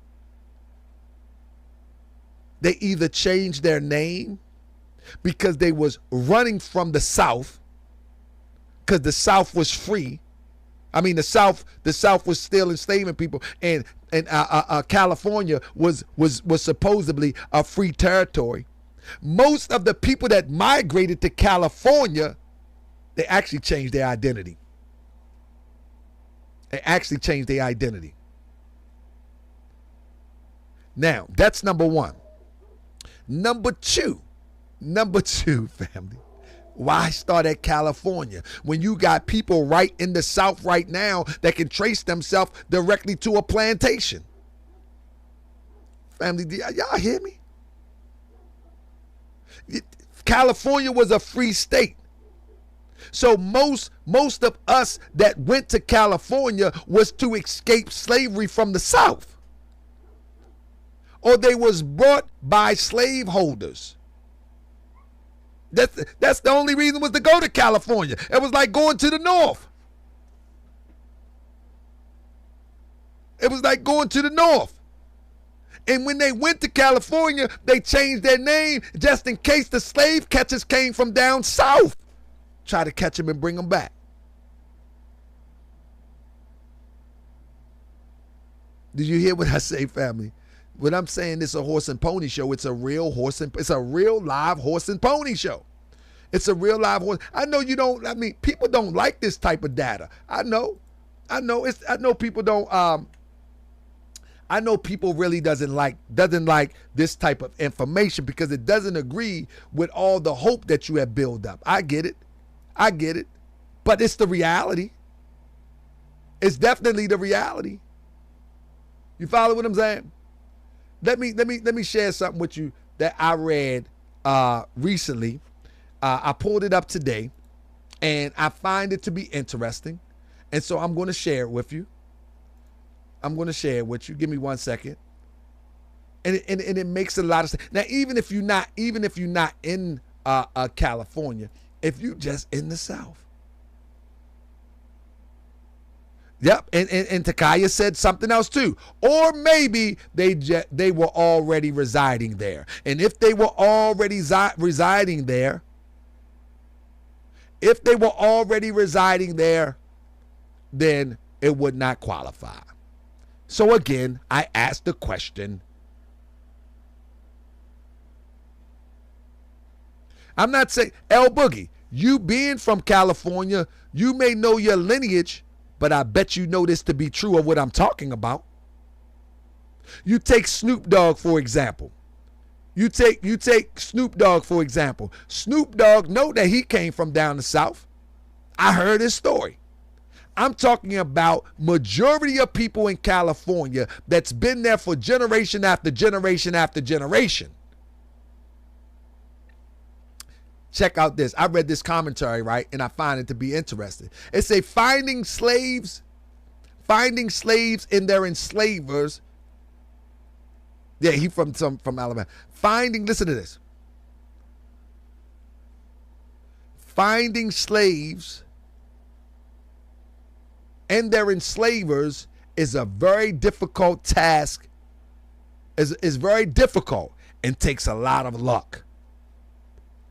they either changed their name because they was running from the South, because the South was free. I mean, the South was still enslaving people, and California was supposedly a free territory. Most of the people that migrated to California, they actually changed their identity. Now, that's number one. Number two, family. Why start at California when you got people right in the South right now that can trace themselves directly to a plantation? Family, do y'all hear me? California was a free state. So most of us that went to California was to escape slavery from the South. Or they was brought by slaveholders. That's the only reason was to go to California. It was like going to the North. It was like going to the North. And when they went to California, they changed their name just in case the slave catchers came from down south. Try to catch them and bring them back. Did you hear what I say, family? When I'm saying it's a horse and pony show, it's a real live horse and pony show. It's a real live horse. I know you don't, I mean, people don't like this type of data. I know people don't, I know people really doesn't like this type of information because it doesn't agree with all the hope that you have built up. I get it. But it's the reality. It's definitely the reality. You follow what I'm saying? Let me share something with you that I read recently. I pulled it up today, and I find it to be interesting, and so I'm going to share it with you. Give me 1 second. And it makes a lot of sense. Now, even if you're not in California, if you just in the South. Yep, and Takaya said something else too. Or maybe they were already residing there. And if they were already residing there, then it would not qualify. So again, I asked the question. I'm not saying, El Boogie, you being from California, you may know your lineage, but I bet you know this to be true of what I'm talking about. You take Snoop Dogg, for example. You take Snoop Dogg, for example. Snoop Dogg know that he came from down the South. I heard his story. I'm talking about majority of people in California that's been there for generation after generation after generation. Check out this. I read this commentary, right? And I find it to be interesting. It say finding slaves in their enslavers. Yeah, he from Alabama. Listen to this. Finding slaves and their enslavers is a very difficult task. Is very difficult and takes a lot of luck.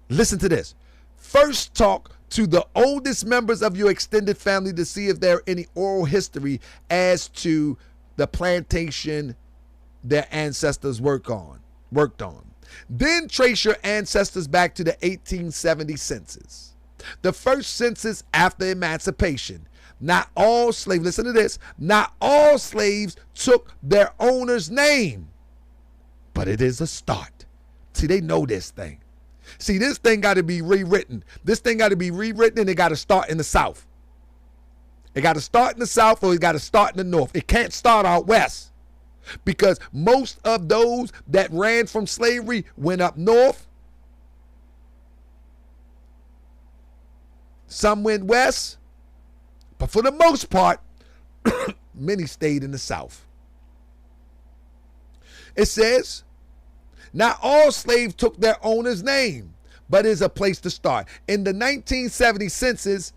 Listen to this. First, talk to the oldest members of your extended family to see if there are any oral history as to the plantation their ancestors worked on. Then trace your ancestors back to the 1870 census. The first census after emancipation. Not all slaves, listen to this, not all slaves took their owner's name, but it is a start. See, they know this thing. See, this thing got to be rewritten. This thing got to be rewritten, and it got to start in the South. It got to start in the South, or it got to start in the North. It can't start out West, because most of those that ran from slavery went up North. Some went West, but for the most part, many stayed in the South. It says, not all slaves took their owner's name, but is a place to start. In the 1970 census,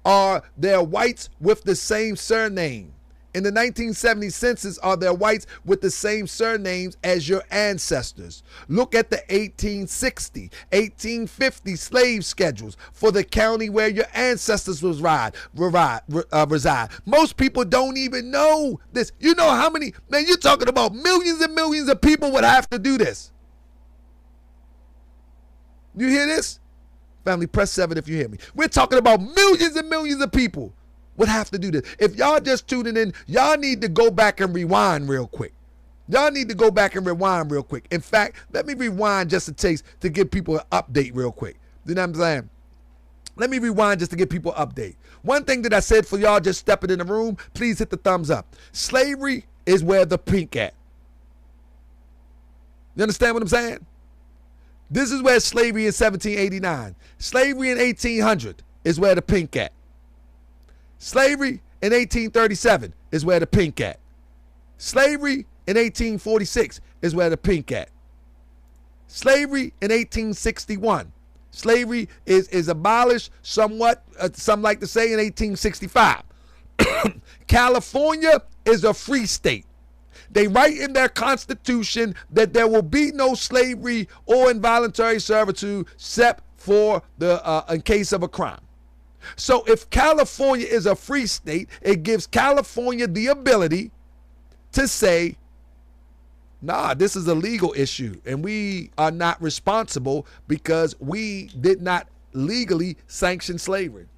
are there whites with the same surname? In the 1970 census, are there whites with the same surnames as your ancestors? Look at the 1860, 1850 slave schedules for the county where your ancestors reside. Most people don't even know this. You know how many, man, you're talking about millions and millions of people would have to do this. You hear this? Family, press 7 if you hear me. We're talking about millions and millions of people would have to do this. If y'all just tuning in, y'all need to go back and rewind real quick. Y'all need to go back and rewind real quick. In fact, let me rewind just a taste to give people an update real quick. You know what I'm saying? Let me rewind just to give people an update. One thing that I said for y'all just stepping in the room, please hit the thumbs up. Slavery is where the pink at. You understand what I'm saying? This is where slavery in 1789. Slavery in 1800 is where the pink at. Slavery in 1837 is where the pink at. Slavery in 1846 is where the pink at. Slavery in 1861. Slavery is abolished somewhat, some like to say, in 1865. California is a free state. They write in their constitution that there will be no slavery or involuntary servitude except for the in case of a crime. So if California is a free state, it gives California the ability to say, nah, this is a legal issue and we are not responsible because we did not legally sanction slavery.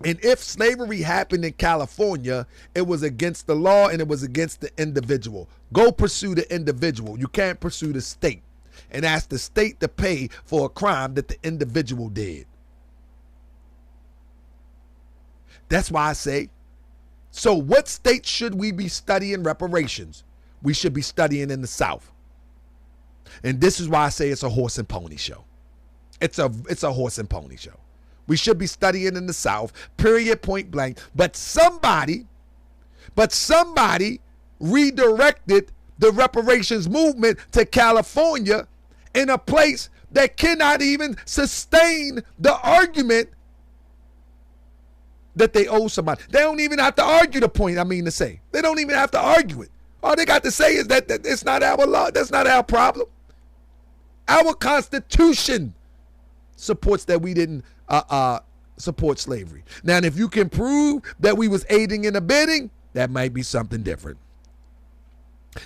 And if slavery happened in California, it was against the law and it was against the individual. Go pursue the individual. You can't pursue the state and ask the state to pay for a crime that the individual did. That's why I say, so what state should we be studying reparations? We should be studying in the South. And this is why I say it's a horse and pony show. It's a horse and pony show. We should be studying in the South, period, point blank. But somebody redirected the reparations movement to California in a place that cannot even sustain the argument that they owe somebody. They don't even have to argue the point, I mean to say. They don't even have to argue it. All they got to say is that it's not our law. That's not our problem. Our Constitution supports that we didn't support slavery. Now, if you can prove that we was aiding and abetting, that might be something different.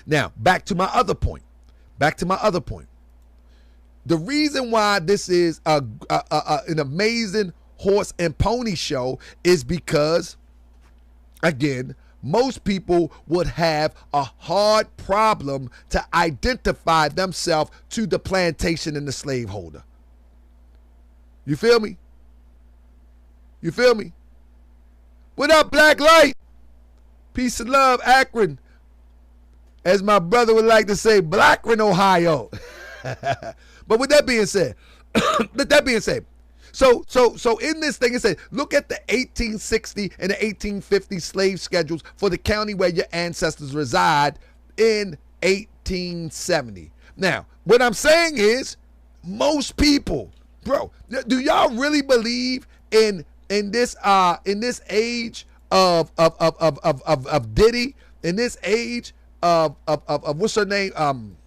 Now, back to my other point. The reason why this is an amazing horse and pony show is because, again, most people would have a hard problem to identify themselves to the plantation and the slaveholder. You feel me? You feel me? What up, Black Light? Peace and love, Akron. As my brother would like to say, Blackron, Ohio. But with that being said, so in this thing, it said, look at the 1860 and the 1850 slave schedules for the county where your ancestors reside in 1870. Now, what I'm saying is, most people, bro, do y'all really believe in this age of Diddy, in this age of what's her name?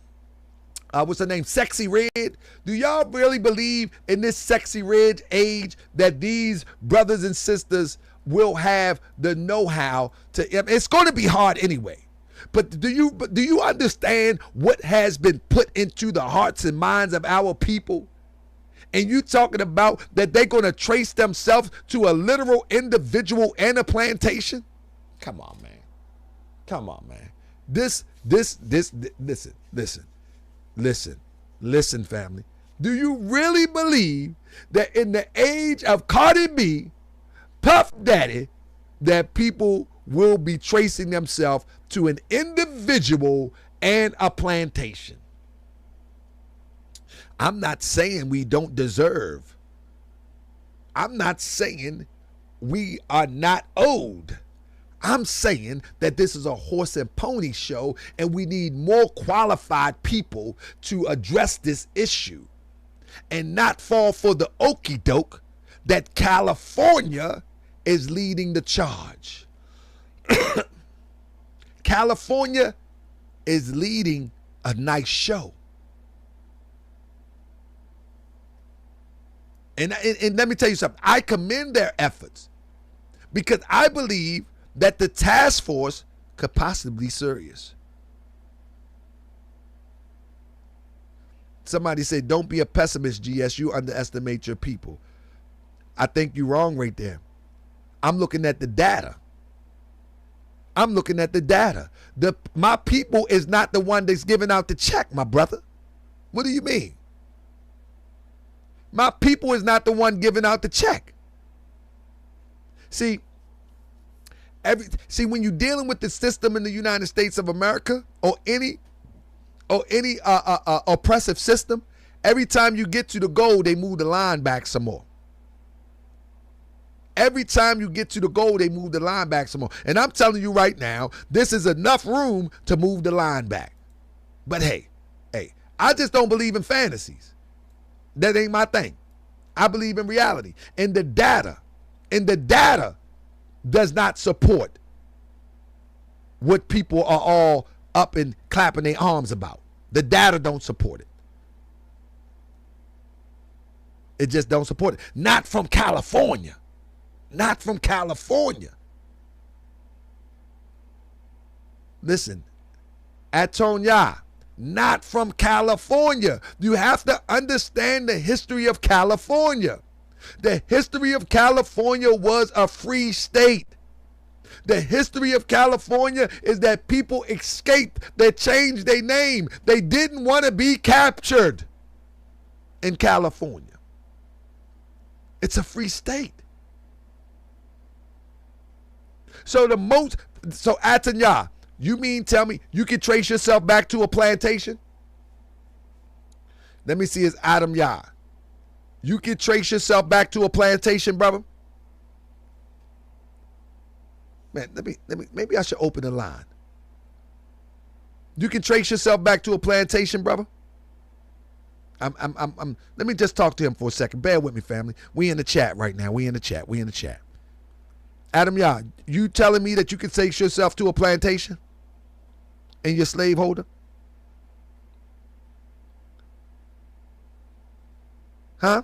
Sexy Red? Do y'all really believe in this Sexy Red age that these brothers and sisters will have the know-how to? It's going to be hard anyway. But do you understand what has been put into the hearts and minds of our people? And you talking about that they're going to trace themselves to a literal individual and a plantation? Come on, man. Come on, man. Listen, family. Do you really believe that in the age of Cardi B, Puff Daddy, that people will be tracing themselves to an individual and a plantation? I'm not saying we don't deserve. I'm not saying we are not owed. I'm saying that this is a horse and pony show and we need more qualified people to address this issue and not fall for the okie doke that California is leading the charge. California is leading a nice show. And let me tell you something. I commend their efforts because I believe that the task force could possibly be serious. Somebody said, don't be a pessimist, GS. You underestimate your people. I think you're wrong right there. I'm looking at the data. My people is not the one that's giving out the check, my brother. What do you mean? My people is not the one giving out the check. See, when you're dealing with the system in the United States of America or any oppressive system, every time you get to the goal, they move the line back some more. Every time you get to the goal, they move the line back some more. And I'm telling you right now, this is enough room to move the line back. But hey, I just don't believe in fantasies. That ain't my thing. I believe in reality. And the data does not support what people are all up and clapping their arms about. The data don't support it. It just don't support it. Not from California. Not from California. Listen, Atonya, not from California. You have to understand the history of California. The history of California was a free state. The history of California is that people escaped. They changed their name. They didn't want to be captured in California. It's a free state. So Atanya, you mean tell me you can trace yourself back to a plantation? Let me see, it's Adam Yah. You can trace yourself back to a plantation, brother? Man, maybe I should open the line. You can trace yourself back to a plantation, brother? Let me just talk to him for a second. Bear with me, family. We in the chat right now. We in the chat. Adam Yah, you telling me that you can trace yourself to a plantation and you're a slaveholder? Huh?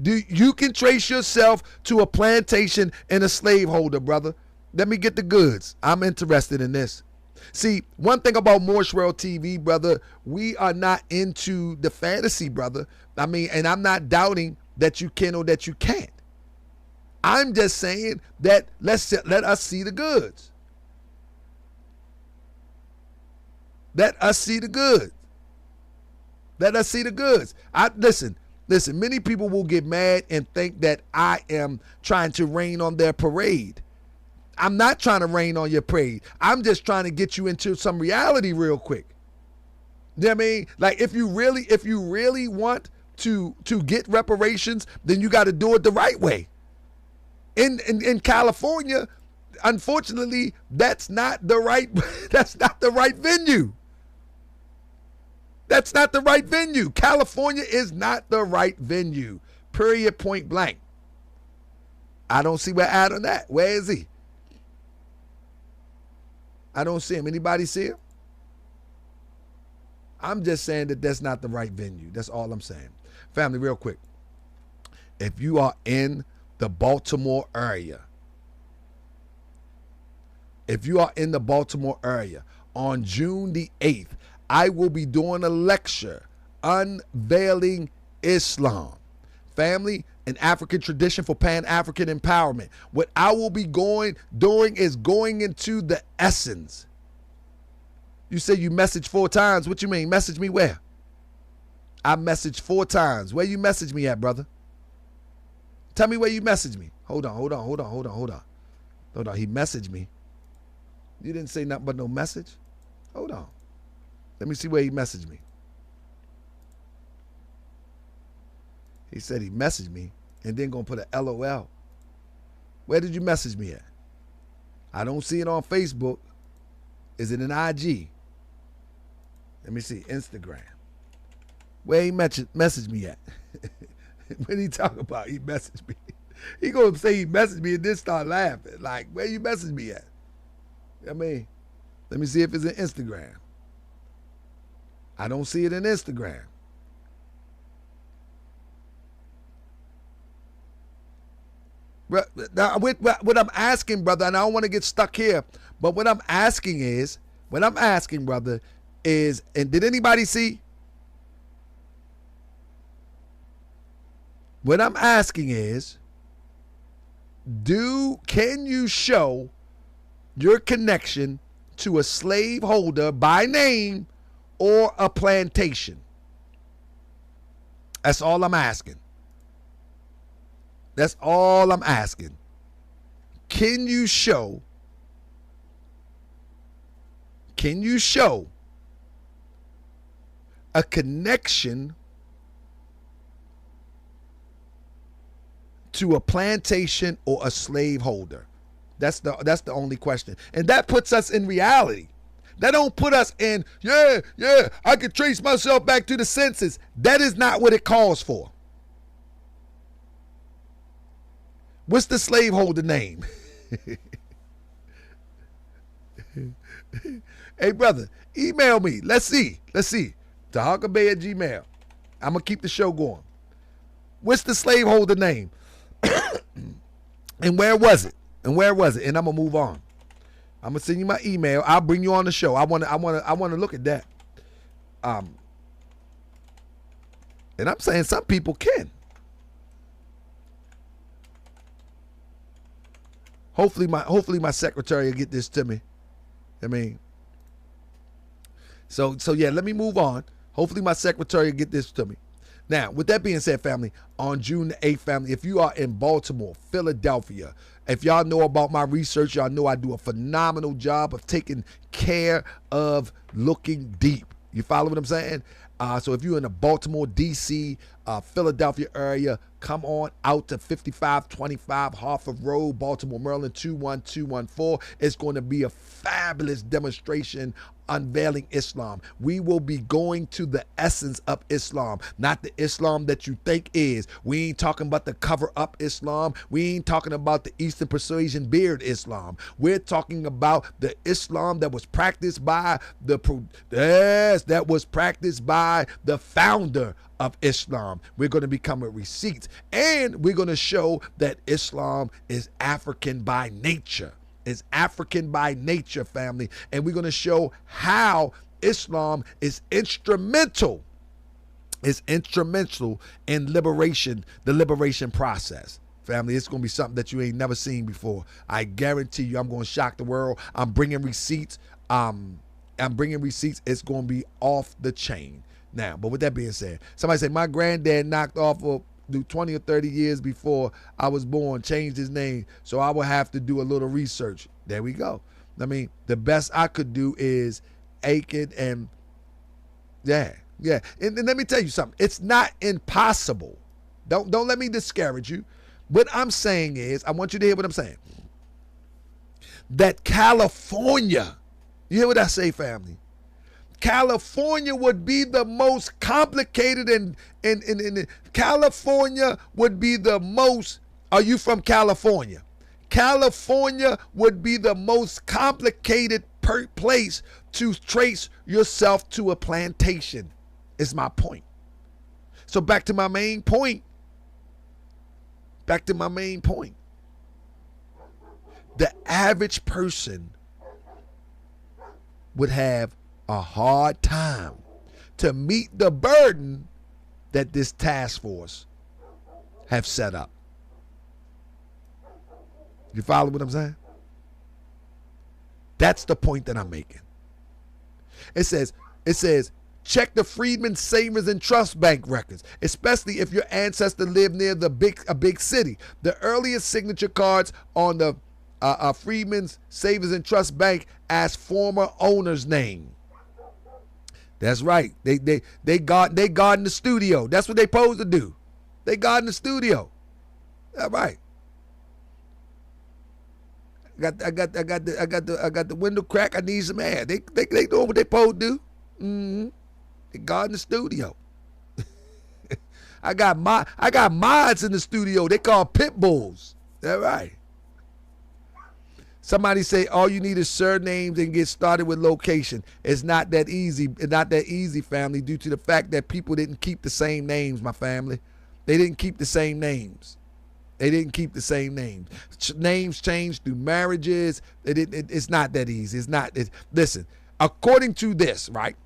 You can trace yourself to a plantation and a slaveholder, brother. Let me get the goods. I'm interested in this. See, one thing about Moorish World TV, brother, we are not into the fantasy, brother. I mean, and I'm not doubting that you can or that you can't. I'm just saying that let us see the goods. Let us see the goods. Let us see the goods. Listen, many people will get mad and think that I am trying to rain on their parade. I'm not trying to rain on your parade. I'm just trying to get you into some reality real quick. You know what I mean? Like if you really want to get reparations, then you got to do it the right way. In California, unfortunately, that's not the right venue. That's not the right venue. California is not the right venue. Period, point blank. I don't see where Adam at. Where is he? I don't see him. Anybody see him? I'm just saying that that's not the right venue. That's all I'm saying. Family, real quick. If you are in the Baltimore area, on June the 8th, I will be doing a lecture unveiling Islam. Family, an African tradition for Pan-African empowerment. What I will be doing is going into the essence. You say you messaged 4 times. What you mean? Message me where? I messaged 4 times. Where you message me at, brother? Tell me where you messaged me. Hold on. He messaged me. You didn't say nothing but no message? Hold on. Let me see where he messaged me. He said he messaged me and then gonna put a LOL. Where did you message me at? I don't see it on Facebook. Is it an IG? Let me see. Instagram. Where he messaged me at? What did he talk about? He messaged me. He gonna say he messaged me and then start laughing. Like, where you messaged me at? I mean, let me see if it's in Instagram. I don't see it in Instagram. Now, what I'm asking, brother, and I don't want to get stuck here, but what I'm asking, brother, is, and did anybody see? What I'm asking is, can you show your connection to a slaveholder by name or a plantation? That's all I'm asking. That's all I'm asking. Can you show a connection to a plantation or a slaveholder? That's the only question. And that puts us in reality. That don't put us in, I could trace myself back to the census. That is not what it calls for. What's the slaveholder name? Hey, brother, email me. Let's see. TahakaBay@gmail. I'm going to keep the show going. What's the slaveholder name? And where was it? And I'm going to move on. I'm going to send you my email. I'll bring you on the show. I want to look at that. And I'm saying some people can. Hopefully my secretary will get this to me. I mean, so yeah, let me move on. Hopefully my secretary will get this to me. Now, with that being said, family, on June the 8th, family, if you are in Baltimore, Philadelphia, if y'all know about my research, y'all know I do a phenomenal job of taking care of looking deep. You follow what I'm saying? So if you're in the Baltimore, D.C., Philadelphia area, come on out to 5525 Hartford Road, Baltimore, Maryland, 21214. It's going to be a fabulous demonstration unveiling Islam. We will be going to the essence of Islam, not the Islam that you think is. We ain't talking about the cover up Islam. We ain't talking about the Eastern Persuasion beard Islam. We're talking about the Islam that was practiced by the founder of Islam. We're going to be coming with receipts, and we're going to show that Islam is African by nature. Is African by nature, family. And we're going to show how Islam is instrumental. Is instrumental in liberation, the liberation process. Family, it's going to be something that you ain't never seen before. I guarantee you I'm going to shock the world. I'm bringing receipts. It's going to be off the chain. Now, but with that being said, somebody said my granddad knocked off for 20 or 30 years before I was born, changed his name, so I would have to do a little research. There we go. I mean, the best I could do is Aiken and yeah. And let me tell you something. It's not impossible. Don't let me discourage you. What I'm saying is, I want you to hear what I'm saying. That California, you hear what I say, family? California would be the most complicated and California would be the most, are you from California? California would be the most complicated place to trace yourself to a plantation, is my point. So back to my main point. The average person would have a hard time to meet the burden that this task force have set up. You follow what I'm saying? That's the point that I'm making. It says, check the Freedmen Savings and Trust Bank records, especially if your ancestor lived near a big city. The earliest signature cards on the Freedmen's Savings and Trust Bank as former owner's name. That's right. They guard in the studio. That's what they supposed to do. They guard in the studio. All right. I got the window crack. I need some air. They doing what they supposed to do. Mm-hmm. They guard in the studio. I got mods in the studio. They call pit bulls. All right. Somebody say all you need is surnames and get started with location. It's not that easy. It's not that easy, family, due to the fact that people didn't keep the same names, my family. They didn't keep the same names. They didn't keep the same names. Names changed through marriages. It's not that easy. It's not. Listen, according to this, right?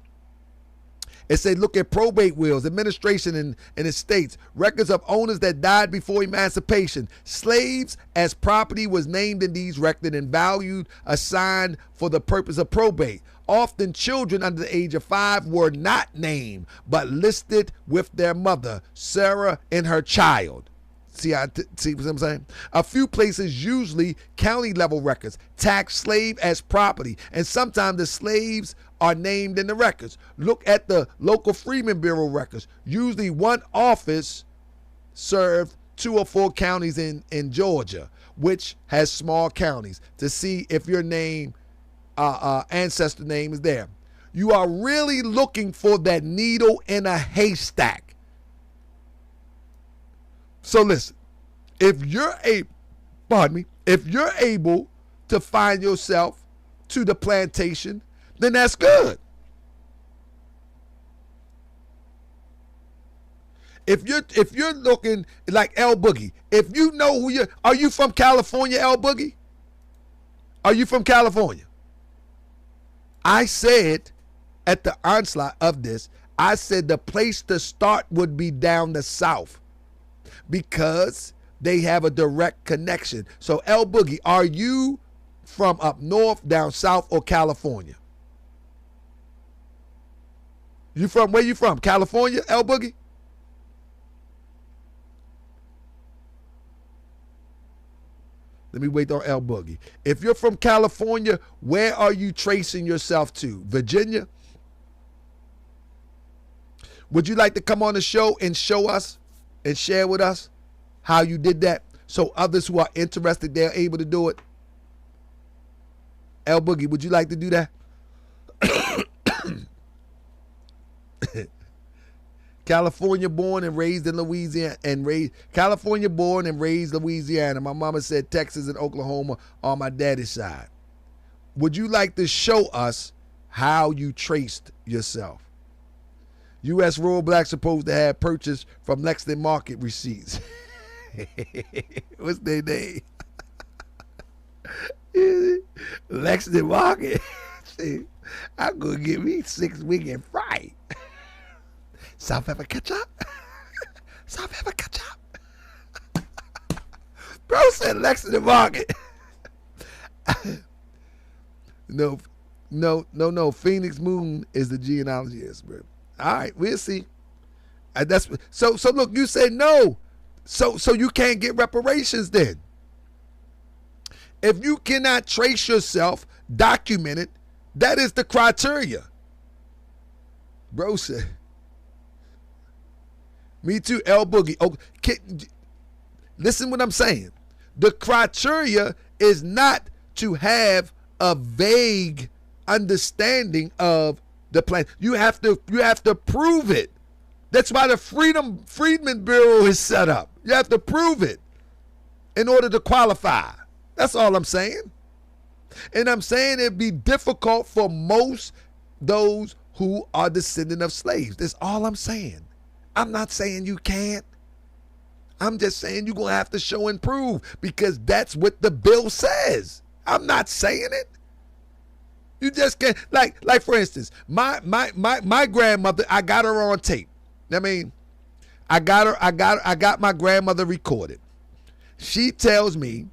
It said, look at probate wills, administration and estates, records of owners that died before emancipation. Slaves as property was named in these records and valued assigned for the purpose of probate. Often children under the age of 5 were not named, but listed with their mother, Sarah, and her child. See what I'm saying? A few places, usually county level records, tax slave as property, and sometimes the slaves are named in the records. Look at the local Freedmen Bureau records. Usually one office served 2 or 4 counties in Georgia, which has small counties, to see if your name, ancestor name is there. You are really looking for that needle in a haystack. So listen, if you're able to find yourself to the plantation, then that's good. If you're looking like El Boogie, if you know who are you from California, El Boogie? Are you from California? I said at the onslaught of this, I said the place to start would be down the south, because they have a direct connection. So El Boogie, are you from up north, down south, or California? You from, where you from? California, El Boogie? Let me wait on El Boogie. If you're from California, where are you tracing yourself to? Virginia? Would you like to come on the show and show us and share with us how you did that, so others who are interested, they're able to do it? El Boogie, would you like to do that? California born and raised in Louisiana, California born and raised Louisiana. My mama said Texas and Oklahoma on my daddy's side. Would you like to show us how you traced yourself? U.S. rural blacks supposed to have purchased from Lexington Market receipts. What's their name? Lexington Market. See, I'm going to get me 6 weekend fried. South ever catch up? South ever catch up? Bro said Lexington Market. No. Phoenix Moon is the genealogist, bro. All right, we'll see. That's so. Look, you said no, so you can't get reparations then. If you cannot trace yourself, document it, that is the criteria. Bro said, me too, El Boogie. Oh, listen what I'm saying. The criteria is not to have a vague understanding of the plan. You have to prove it. That's why the Freedmen Bureau is set up. You have to prove it in order to qualify. That's all I'm saying. And I'm saying it'd be difficult for most those who are descendant of slaves. That's all I'm saying. I'm not saying you can't. I'm just saying you're going to have to show and prove, because that's what the bill says. I'm not saying it. You just can't, like for instance, my grandmother, I got her on tape. I mean, I got my grandmother recorded. She tells me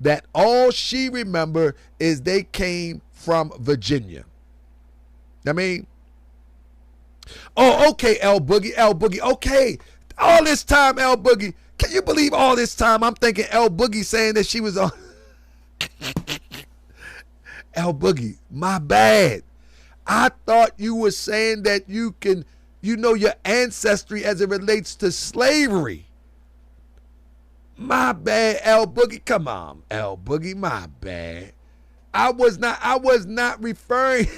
that all she remember is they came from Virginia. I mean, oh, okay, L Boogie, okay. All this time, L Boogie, can you believe all this time I'm thinking L Boogie saying that she was on L Boogie, my bad. I thought you were saying that you know your ancestry as it relates to slavery. My bad, L Boogie. Come on, L Boogie, my bad. I was not referring.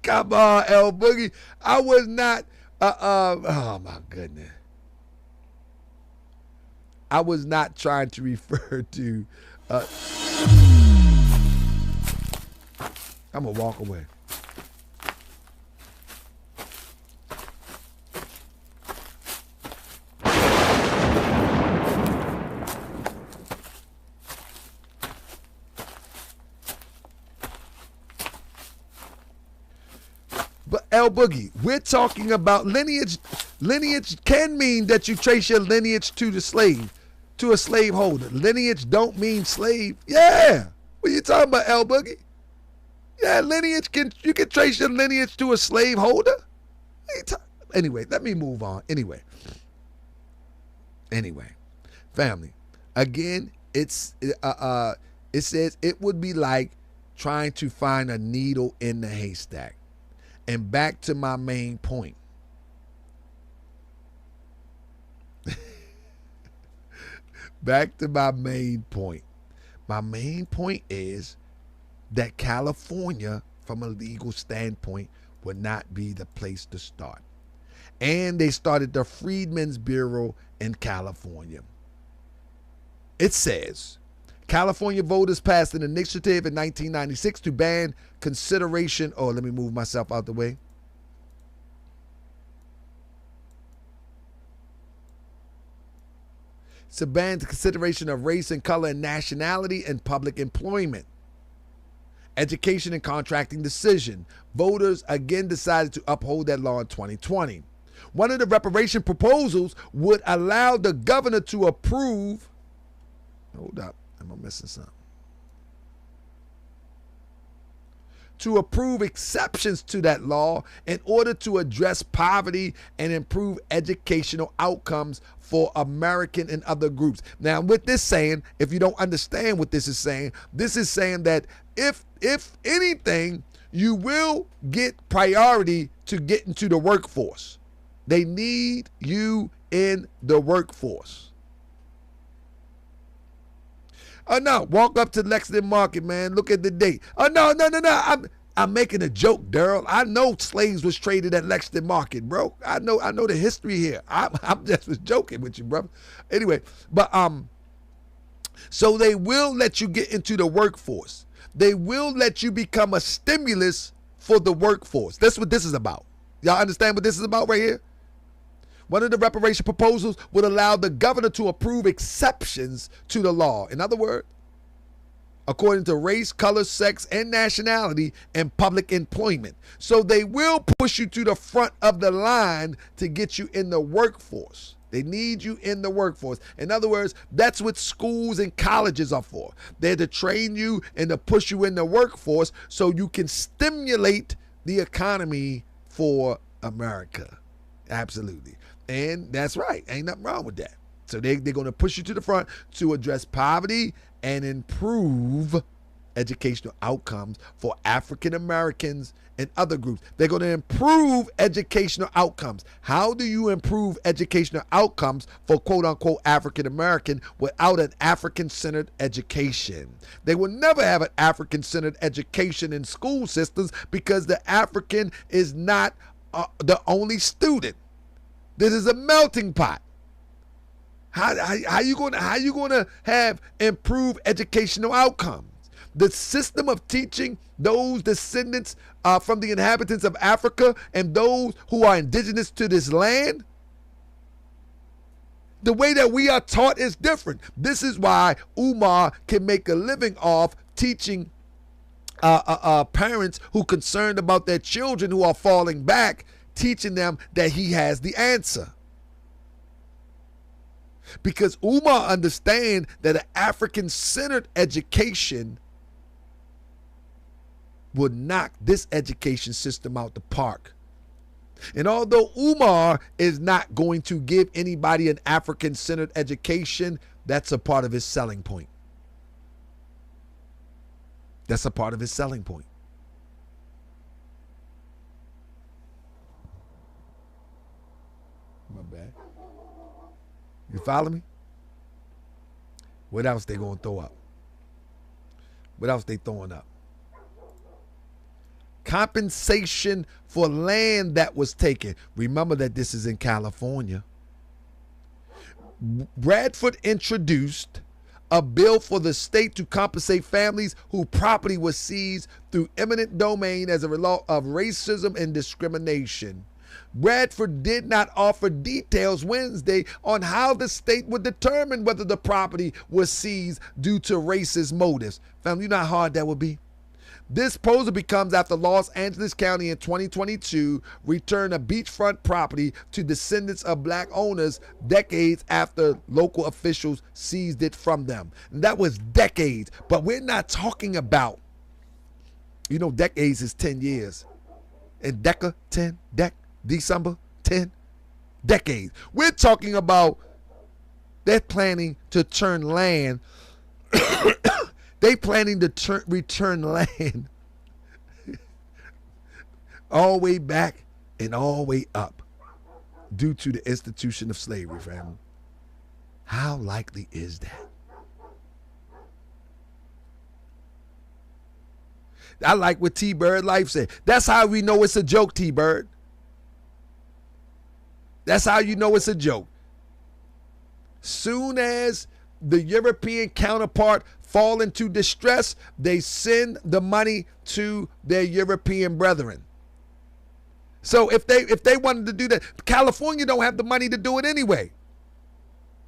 Come on, L Boogie. I was not oh my goodness. I was not trying to refer to I'm gonna walk away. But L Boogie, we're talking about lineage. Lineage can mean that you trace your lineage to the slave, to a slaveholder. Lineage don't mean slave. Yeah. What are you talking about, L Boogie? Yeah, lineage you can trace your lineage to a slaveholder. Anyway, let me move on. Anyway, family. Again, it says it would be like trying to find a needle in the haystack. And back to my main point. Back to my main point. My main point is that California, from a legal standpoint, would not be the place to start. And they started the Freedmen's Bureau in California. It says, California voters passed an initiative in 1996 to ban consideration. Oh, let me move myself out the way. To ban the consideration of race and color and nationality in public employment, education, and contracting decision. Voters again decided to uphold that law in 2020. One of the reparation proposals would allow the governor to approve. Hold up. Am I missing something? To approve exceptions to that law in order to address poverty and improve educational outcomes for American and other groups. Now, with this saying, if you don't understand what this is saying that if anything, you will get priority to get into the workforce. They need you in the workforce. Oh no, walk up to Lexington Market, man. Look at the date. Oh no. I'm making a joke, Daryl. I know slaves was traded at Lexington Market, bro. I know the history here. I'm just was joking with you, brother. Anyway, but so they will let you get into the workforce. They will let you become a stimulus for the workforce. That's what this is about. Y'all understand what this is about right here? One of the reparation proposals would allow the governor to approve exceptions to the law. In other words, according to race, color, sex, and nationality in public employment. So they will push you to the front of the line to get you in the workforce. They need you in the workforce. In other words, that's what schools and colleges are for. They're to train you and to push you in the workforce so you can stimulate the economy for America. Absolutely. And that's right. Ain't nothing wrong with that. So they're going to push you to the front to address poverty and improve educational outcomes for African Americans and other groups. They're going to improve educational outcomes. How do you improve educational outcomes for quote unquote African American without an African-centered education? They will never have an African-centered education in school systems because the African is not the only student. This is a melting pot. How you gonna have improved educational outcomes? The system of teaching those descendants from the inhabitants of Africa and those who are indigenous to this land, the way that we are taught is different. This is why Umar can make a living off teaching parents who concerned about their children who are falling back, teaching them that he has the answer. Because Umar understands that an African-centered education will knock this education system out the park. And although Umar is not going to give anybody an African-centered education, that's a part of his selling point. That's a part of his selling point. My bad. You follow me? What else they gonna throw up? What else they throwing up? Compensation for land that was taken. Remember that this is in California. Bradford introduced a bill for the state to compensate families whose property was seized through eminent domain as a result of racism and discrimination. Bradford did not offer details Wednesday on how the state would determine whether the property was seized due to racist motives. Family, you know how hard that would be? This proposal becomes after Los Angeles County in 2022 returned a beachfront property to descendants of black owners decades after local officials seized it from them. And that was decades, but we're not talking about, you know, decades is 10 years. And Deca, 10, December, 10, decades. We're talking about they're planning to turn land they planning to return land all the way back and all the way up due to the institution of slavery, family. How likely is that? I like what T-Bird Life said. That's how we know it's a joke, T-Bird. That's how you know it's a joke. Soon as the European counterpart fall into distress, they send the money to their European brethren. So if they wanted to do that, California don't have the money to do it anyway.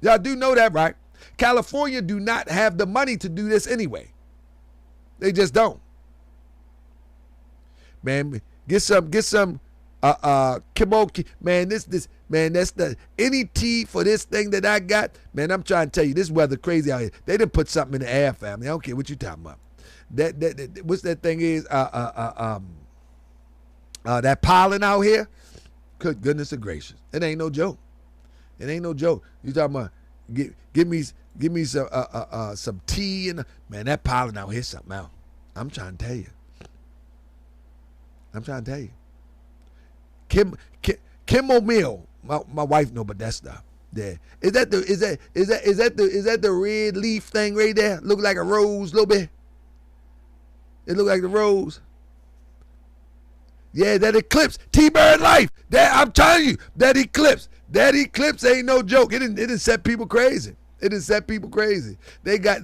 Y'all do know that, right? California do not have the money to do this anyway. They just don't. Man, get some Kimoki, man, this man, that's the any tea for this thing that I got. Man, I'm trying to tell you, this weather crazy out here. They done put something in the air, family. I don't care what you talking about. That what's that thing is? That pollen out here. Good goodness gracious, it ain't no joke. It ain't no joke. You talking about give me some tea and man, that pollen out here something else. I'm trying to tell you. Kim O'Meal, my wife know about that stuff. There. Is that the red leaf thing right there? Look like a rose a little bit. It look like the rose. Yeah, that eclipse. T-Bird Life. That I'm telling you, that eclipse ain't no joke. It didn't set people crazy. They got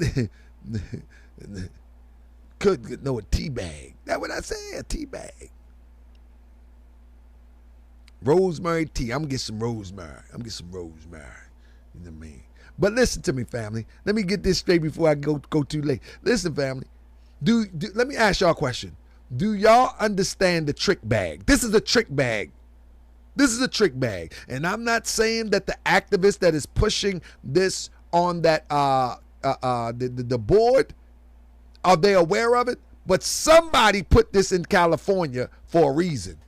could know a tea bag. That's what I say, a tea bag. Rosemary tea. I'm gonna get some rosemary. You know what I mean? But listen to me, family. Let me get this straight before I go too late. Listen, family. Let me ask y'all a question. Do y'all understand the trick bag? This is a trick bag. And I'm not saying that the activist that is pushing this on that the board, are they aware of it? But somebody put this in California for a reason.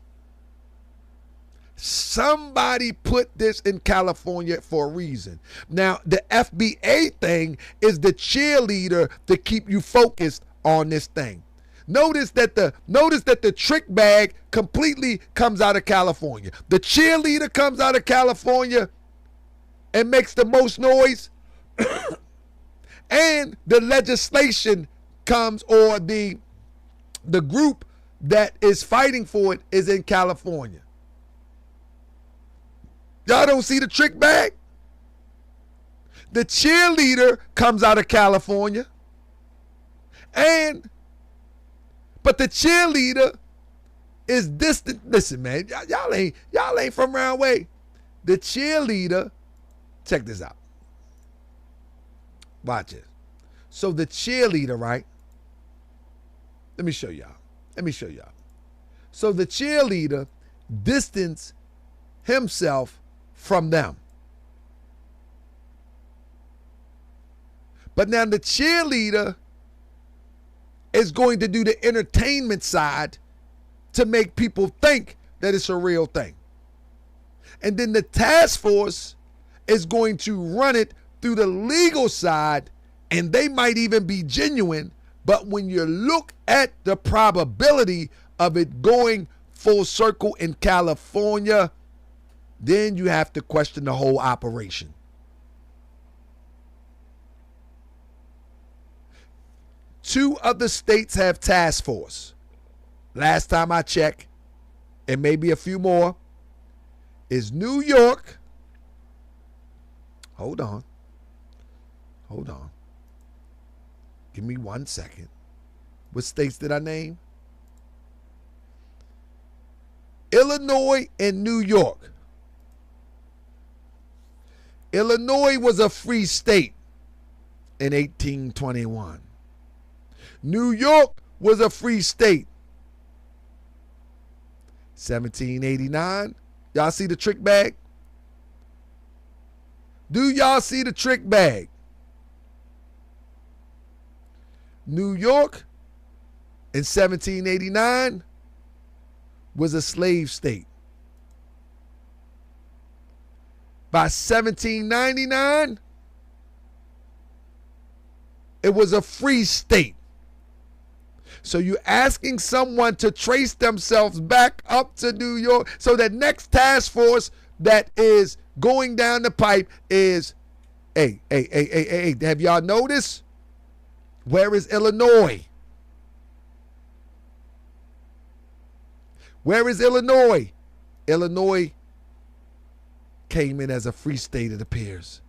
Somebody put this in California for a reason. Now, the FBA thing is the cheerleader to keep you focused on this thing. Notice that the trick bag completely comes out of California. The cheerleader comes out of California and makes the most noise. And the legislation comes, or the group that is fighting for it is in California. Y'all don't see the trick bag? The cheerleader comes out of California. But the cheerleader is distant. Listen, man, y'all ain't from around way. The cheerleader, check this out. Watch it. So the cheerleader, right? Let me show y'all. So the cheerleader distanced himself from them. But now the cheerleader is going to do the entertainment side to make people think that it's a real thing. And then the task force is going to run it through the legal side, and they might even be genuine. But when you look at the probability of it going full circle in California, then you have to question the whole operation. Two other states have task force. Last time I checked, and maybe a few more, is New York. Hold on. Give me 1 second. What states did I name? Illinois and New York. Illinois was a free state in 1821. New York was a free state. 1789. Y'all see the trick bag? Do y'all see the trick bag? New York in 1789 was a slave state. By 1799, it was a free state. So you're asking someone to trace themselves back up to New York. So that next task force that is going down the pipe is, hey, have y'all noticed? Where is Illinois? Where is Illinois? Illinois came in as a free state, it appears.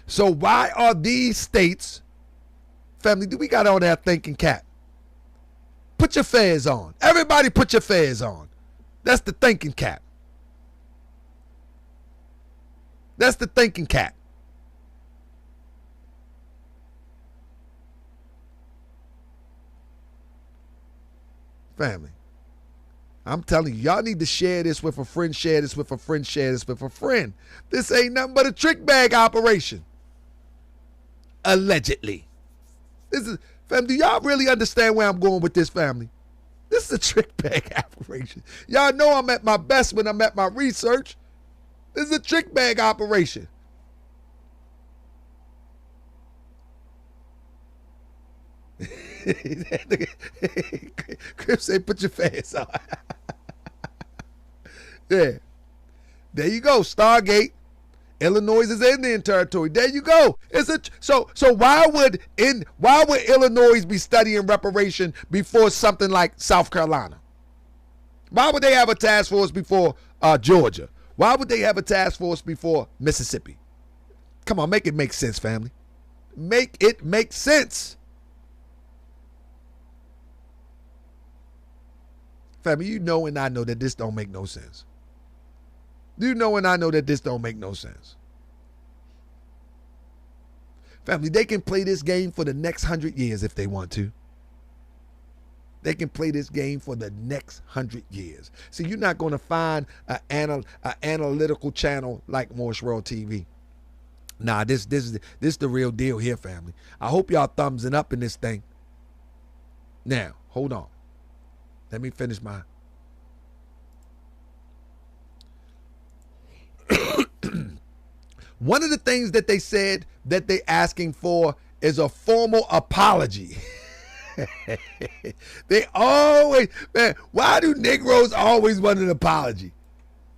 So why are these states, family, do we got all that thinking cap? Put your fez on. Everybody put your fez on. That's the thinking cap. That's the thinking cap. Family, I'm telling you, y'all need to share this with a friend, share this with a friend, share this with a friend. This ain't nothing but a trick bag operation. Allegedly. This is, fam, do y'all really understand where I'm going with this, family? This is a trick bag operation. Y'all know I'm at my best when I'm at my research. This is a trick bag operation. Crip say, put your face on. Yeah. There you go. Stargate. Illinois is Indian territory. There you go. So why would Illinois be studying reparation before something like South Carolina? Why would they have a task force before Georgia? Why would they have a task force before Mississippi? Come on, make it make sense, family. Make it make sense. Family, you know and I know that this don't make no sense. You know and I know that this don't make no sense. Family, they can play this game for the next 100 years if they want to. They can play this game for the next 100 years. See, you're not going to find an analytical channel like Moorish World TV. Nah, this is the real deal here, family. I hope y'all thumbsing up in this thing. Now, hold on. Let me finish my... One of the things that they said that they asking for is a formal apology. They always, man, why do Negroes always want an apology?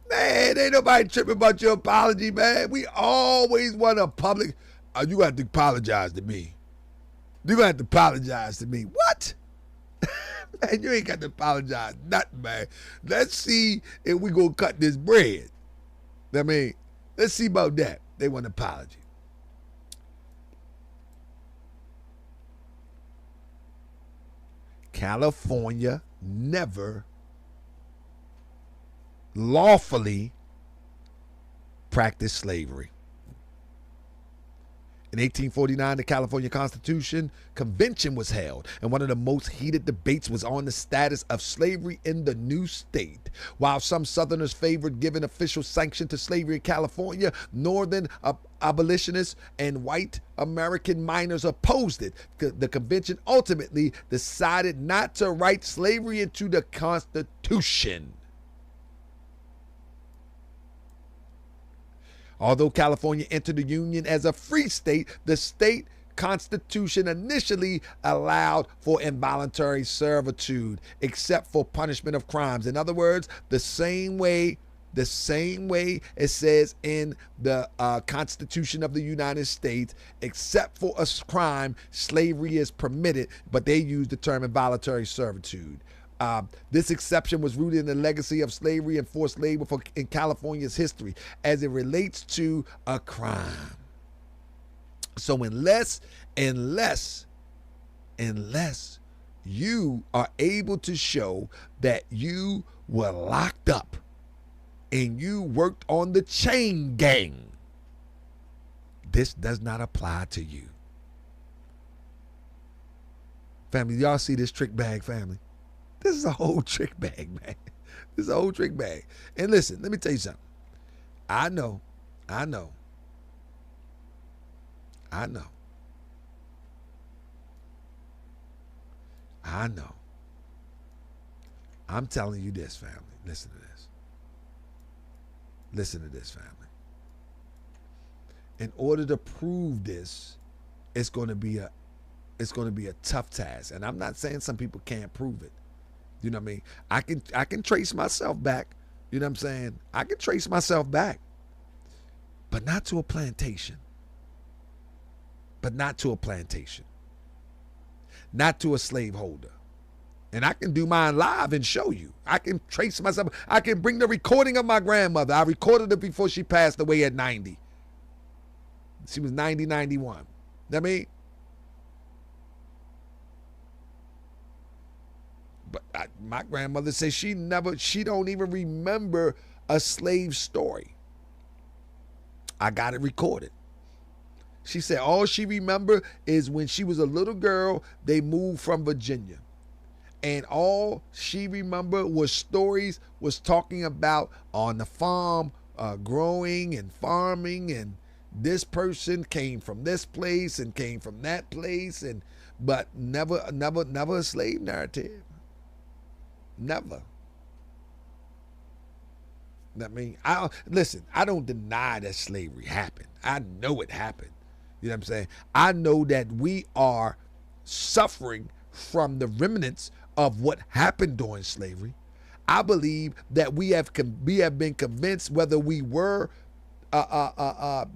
Man, ain't nobody tripping about your apology, man. We always want a public, you got to apologize to me. You got to apologize to me. What? Man, you ain't got to apologize nothing, man. Let's see if we gonna cut this bread. I mean, let's see about that. They want an apology. California never lawfully practiced slavery. In 1849, the California Constitution Convention was held, and one of the most heated debates was on the status of slavery in the new state. While some Southerners favored giving official sanction to slavery in California, Northern abolitionists and white American minors opposed it. The convention ultimately decided not to write slavery into the Constitution. Although California entered the Union as a free state, the state constitution initially allowed for involuntary servitude, except for punishment of crimes. In other words, the same way it says in the Constitution of the United States, except for a crime, slavery is permitted, but they use the term involuntary servitude. This exception was rooted in the legacy of slavery and forced labor in California's history as it relates to a crime. So unless you are able to show that you were locked up and you worked on the chain gang, this does not apply to you. Family, y'all see this trick bag, family? This is a whole trick bag, man. This is a whole trick bag. And listen, let me tell you something. I know. I'm telling you this, family. Listen to this. Listen to this, family. In order to prove this, it's going to be a tough task. And I'm not saying some people can't prove it. You know what I mean? I can trace myself back. You know what I'm saying? I can trace myself back. But not to a plantation. Not to a slaveholder. And I can do mine live and show you. I can trace myself. I can bring the recording of my grandmother. I recorded it before she passed away at 90. She was 90, 91. You know what I mean? But my grandmother says she don't even remember a slave story. I got it recorded. She said all she remember is when she was a little girl, they moved from Virginia. And all she remember was talking about on the farm, growing and farming, and this person came from this place and came from that place, but never a slave narrative. Never. I mean, I don't deny that slavery happened. I know it happened. You know what I'm saying? I know that we are suffering from the remnants of what happened during slavery. I believe that we have been convinced, whether we were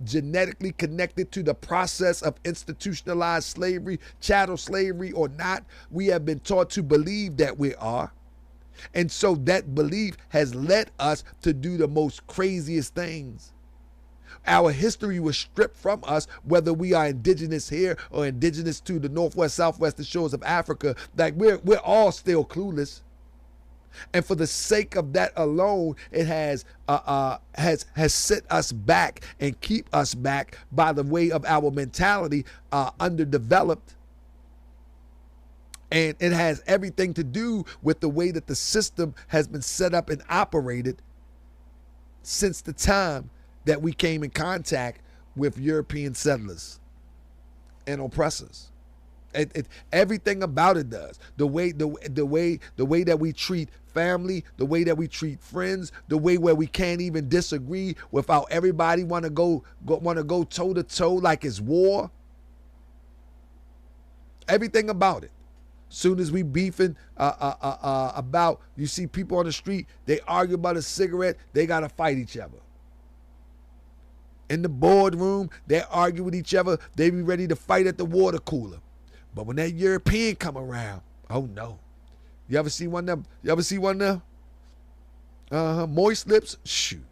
genetically connected to the process of institutionalized slavery, chattel slavery or not, we have been taught to believe that we are. And so that belief has led us to do the most craziest things. Our history was stripped from us, whether we are indigenous here or indigenous to the northwest, southwestern shores of Africa. Like we're all still clueless. And for the sake of that alone, it has set us back and keep us back by the way of our mentality, underdeveloped. And it has everything to do with the way that the system has been set up and operated since the time that we came in contact with European settlers and oppressors. Everything about it does. The way that we treat family, the way that we treat friends, the way where we can't even disagree without everybody want to go toe to toe like it's war. Everything about it. Soon as we beefing about, you see people on the street, they argue about a cigarette, they gotta fight each other. In the boardroom, they argue with each other, they be ready to fight at the water cooler. But when that European come around, oh no. You ever see one of them? Moist lips, shoot.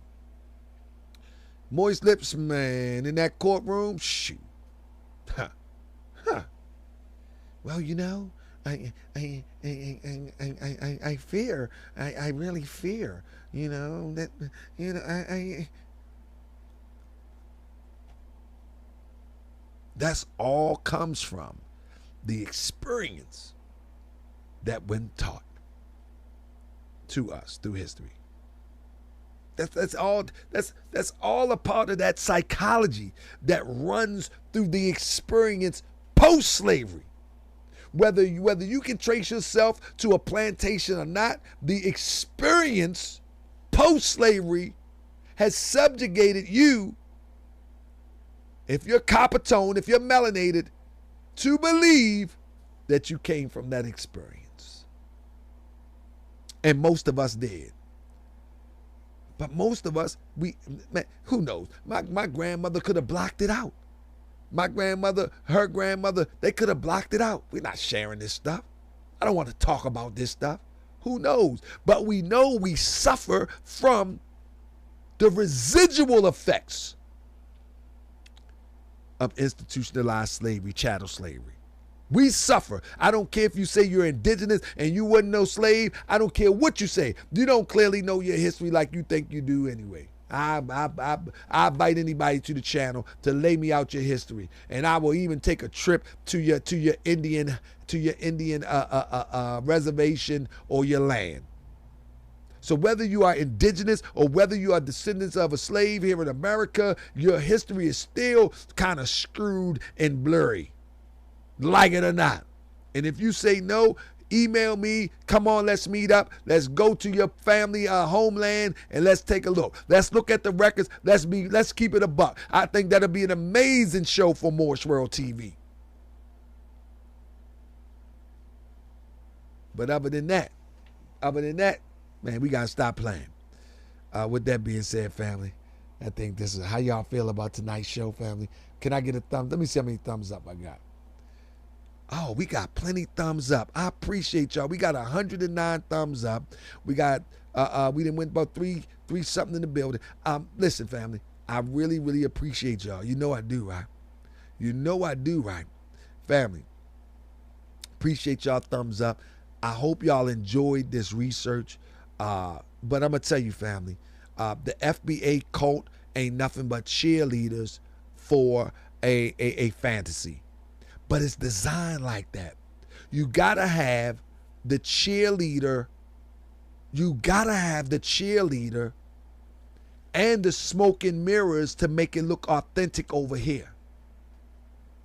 Moist lips, man, in that courtroom, shoot. Well, you know, I fear. I really fear. You know that. You know That's all comes from the experience that been taught to us through history. That's all a part of that psychology that runs through the experience post-slavery. Whether you can trace yourself to a plantation or not, the experience post-slavery has subjugated you, if you're copper tone, if you're melanated, to believe that you came from that experience. And most of us did. But most of us, man, who knows? My grandmother could have blocked it out. My grandmother, her grandmother, they could have blocked it out. We're not sharing this stuff. I don't want to talk about this stuff. Who knows? But we know we suffer from the residual effects of institutionalized slavery, chattel slavery. We suffer. I don't care if you say you're indigenous and you wasn't no slave. I don't care what you say. You don't clearly know your history like you think you do anyway. I invite anybody to the channel to lay me out your history, and I will even take a trip to your Indian reservation or your land. So whether you are indigenous or whether you are descendants of a slave here in America, your history is still kind of screwed and blurry, like it or not. And if you say no, email me. Come on, let's meet up. Let's go to your family homeland and let's take a look. Let's look at the records. Let's keep it a buck. I think that'll be an amazing show for Moorish World TV. But other than that, man, we gotta stop playing. With that being said, family, I think this is how y'all feel about tonight's show, family. Can I get a thumbs? Let me see how many thumbs up I got. Oh, we got plenty thumbs up. I appreciate y'all. We got 109 thumbs up. We got we done went about three something in the building. Listen, family, I really, really appreciate y'all. You know I do, right? You know I do, right? Family, appreciate y'all thumbs up. I hope y'all enjoyed this research. But I'm gonna tell you, family, the FBA cult ain't nothing but cheerleaders for a fantasy. But it's designed like that. You gotta have the cheerleader. You gotta have the cheerleader and the smoke and mirrors to make it look authentic over here.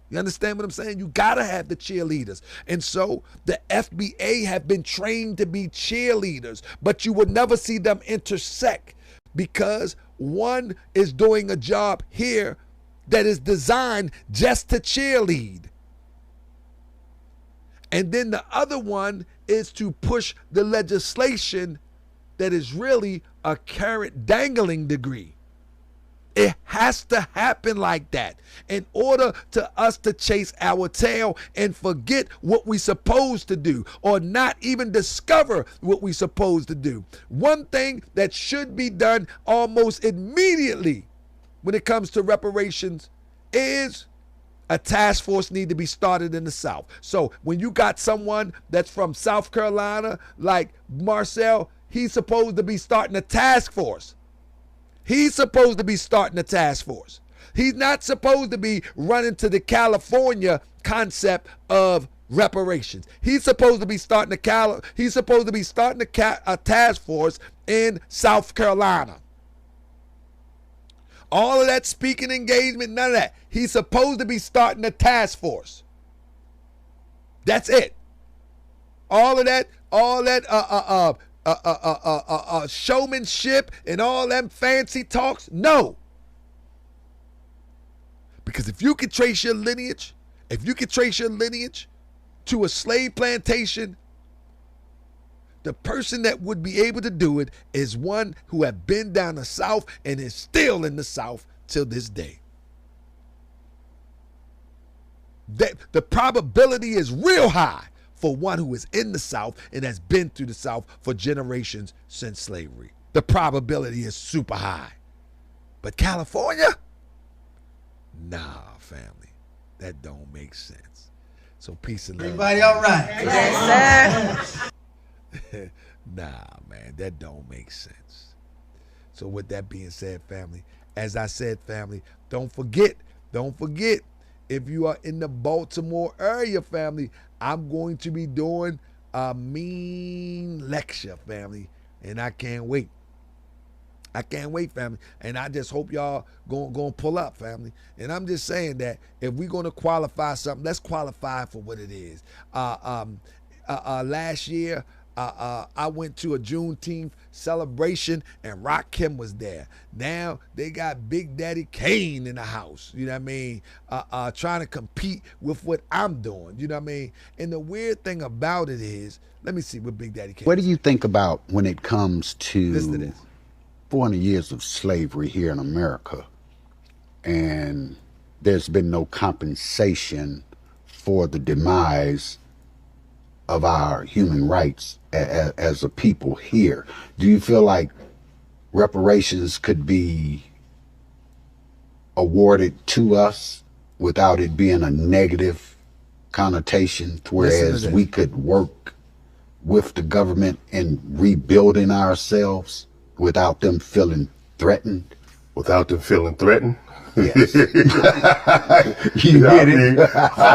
You understand what I'm saying? You gotta have the cheerleaders. And so the FBA have been trained to be cheerleaders, but you would never see them intersect because one is doing a job here that is designed just to cheerlead. And then the other one is to push the legislation that is really a carrot dangling degree. It has to happen like that in order to us to chase our tail and forget what we supposed to do or not even discover what we supposed to do. One thing that should be done almost immediately when it comes to reparations is a task force need to be started in the South. So when you got someone that's from South Carolina like Marcel, he's supposed to be starting a task force. He's supposed to be starting a task force. He's not supposed to be running to the California concept of reparations. He's supposed to be starting a task force in South Carolina. All of that speaking engagement, none of that. He's supposed to be starting a task force. That's it. All that showmanship and all them fancy talks, no. Because if you can trace your lineage, to a slave plantation, the person that would be able to do it is one who had been down the South and is still in the South till this day. The probability is real high for one who is in the South and has been through the South for generations since slavery. The probability is super high. But California? Nah, family. That don't make sense. So peace and love. Everybody all right? Yes, sir. Nah, man, that don't make sense. So with that being said, family, as I said, family, don't forget, if you are in the Baltimore area, family, I'm going to be doing a mean lecture, family, and I can't wait. I can't wait, family. And I just hope y'all gonna pull up, family. And I'm just saying that if we're gonna qualify something, let's qualify for what it is. Last year, I went to a Juneteenth celebration and Rakim was there. Now they got Big Daddy Kane in the house. You know what I mean? Trying to compete with what I'm doing. You know what I mean? And the weird thing about it is, let me see what Big Daddy Kane. What do you think about when it comes Listen to to this. 400 years of slavery here in America, and there's been no compensation for the demise of our human rights as a people here? Do you feel like reparations could be awarded to us without it being a negative connotation, whereas we could work with the government in rebuilding ourselves without them feeling threatened? Without them feeling threatened? Yes. I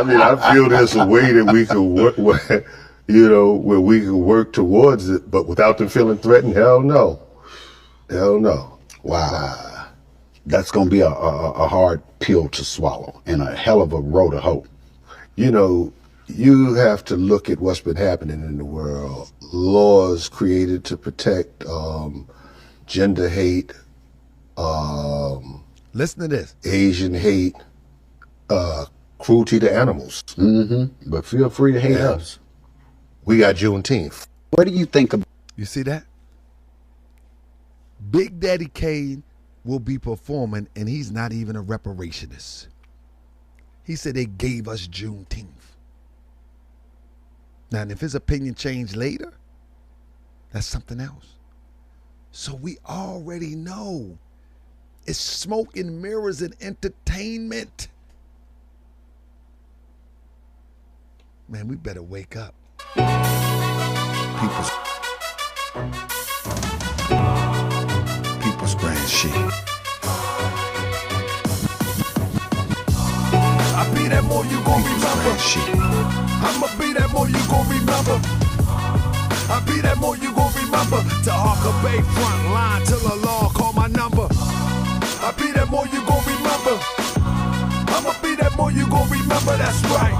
mean, I feel there's a way that we could work, where we can work towards it, but without them feeling threatened, hell no. Hell no. Wow. That's going to be a hard pill to swallow and a hell of a road to hoe. You have to look at what's been happening in the world. Laws created to protect gender hate, Listen to this. Asian hate, cruelty to animals. But feel free to hate us. We got Juneteenth. What do you think about? You see that? Big Daddy Kane will be performing, and he's not even a reparationist. He said they gave us Juneteenth. Now, and if his opinion changed later, that's something else. So we already know it's smoke and mirrors and entertainment. Man, we better wake up. People's grand shit. I be that more you gon' remember. Shit. I'ma be that more you gon' remember. I be that more you gon' remember. To Harker Bay front line till the law call my number. I be that more you gon' remember. I'ma be that more you gon' remember. That's right.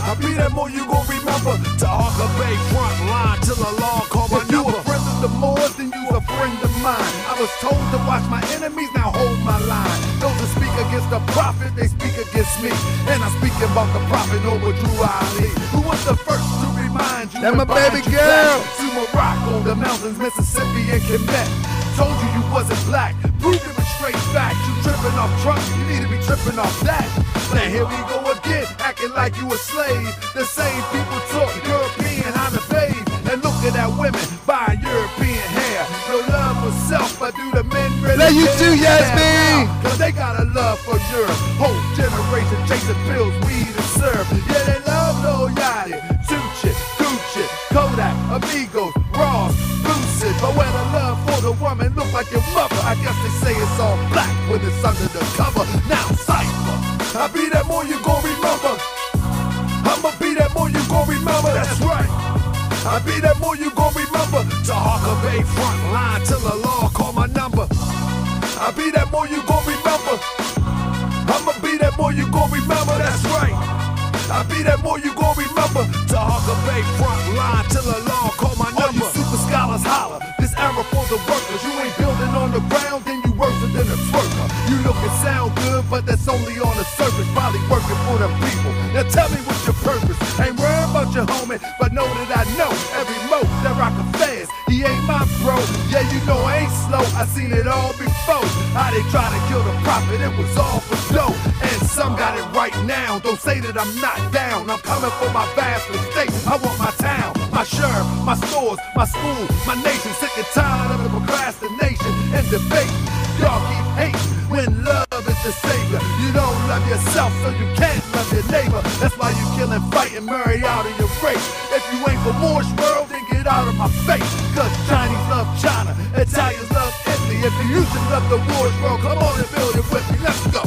I be that more you gon' remember. To Harker Bay front line till the law call my number. If you a friend of the Moors, then you a friend of mine. I was told to watch my enemies, now hold my line. Those that speak against the prophet, they speak against me. And I'm speaking about the prophet over Drew Ali, who was the first to remind you. That my and bind baby you girl. back to Morocco, the mountains, Mississippi, and Quebec. Told you wasn't black, proved it with straight facts. You tripping off trucks, you need to be tripping off that. Now here we go again, acting like you a slave. The same people taught European how to bathe. And look at that women buying European hair. No love for self, but do the men really Love you care? too, Yasmin. Cause they got a love for Europe. Whole generation chasing pills, weed and syrup. Yeah, they love Lil Yachty, Tucci, Gucci, Kodak, Amigos, Ross, Lucid. But when the love for the woman look like your mother, I guess they say it's all black when it's under the cover. Now Cypher, I be that more you gon' remember. I'ma be that more you gon' remember. That's right. I be that more you gon' remember. To Harker Bay front line till the law call my number. I be that more you gon' remember. I'ma be that more you gon' remember. That's right. I be that more you gon' remember. To Harker Bay front line till the law call my number. All you super scholars holler. This era for the workers. You ain't building on the ground, then you worse than a twerker. You look and sound good, but that's only on the surface. Probably working for the people. Now tell me what's your purpose. Ain't worried about your homie, but know that I know every mo that rock a fast. He ain't my bro. Yeah, you know I ain't slow. I seen it all before. How they try to kill the prophet, it was all for dough. And some got it right now. Don't say that I'm not down. I'm coming for my vast estate. I want my town, my sheriff, my stores, my school, my nation. Sick and tired of the procrastination and debate. Y'all keep hating when love is the savior. You don't love yourself, so you can't love your neighbor. That's why you kill and fight and marry out of your race. If you ain't for Moorish World, then get out of my face. Cause Chinese love China, Italians love Italy. If you used to love the Moorish World, come on and build it with me. Let's go.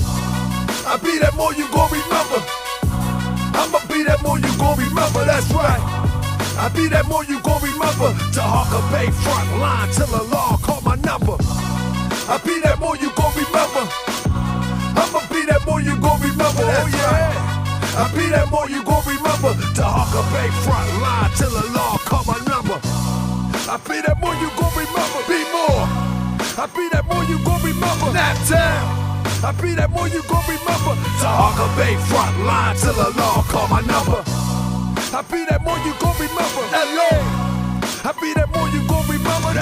I be that more you gon' remember. That's right. I be that more you gon' remember. To Hawker Bay front line till the law call my number. I be that more you gon' remember. I'ma be that more you gon' remember. Oh yeah. I be that more you gon' remember. To Hawker Bay front line till the law call my number. I be that more you gon' remember. Be more. I be that more you gon' remember. Nap town. I be that more you gon' remember. To Hawker Bay front line till the law call my number. I be that more you gon' remember. LA. I be that more you gon' remember.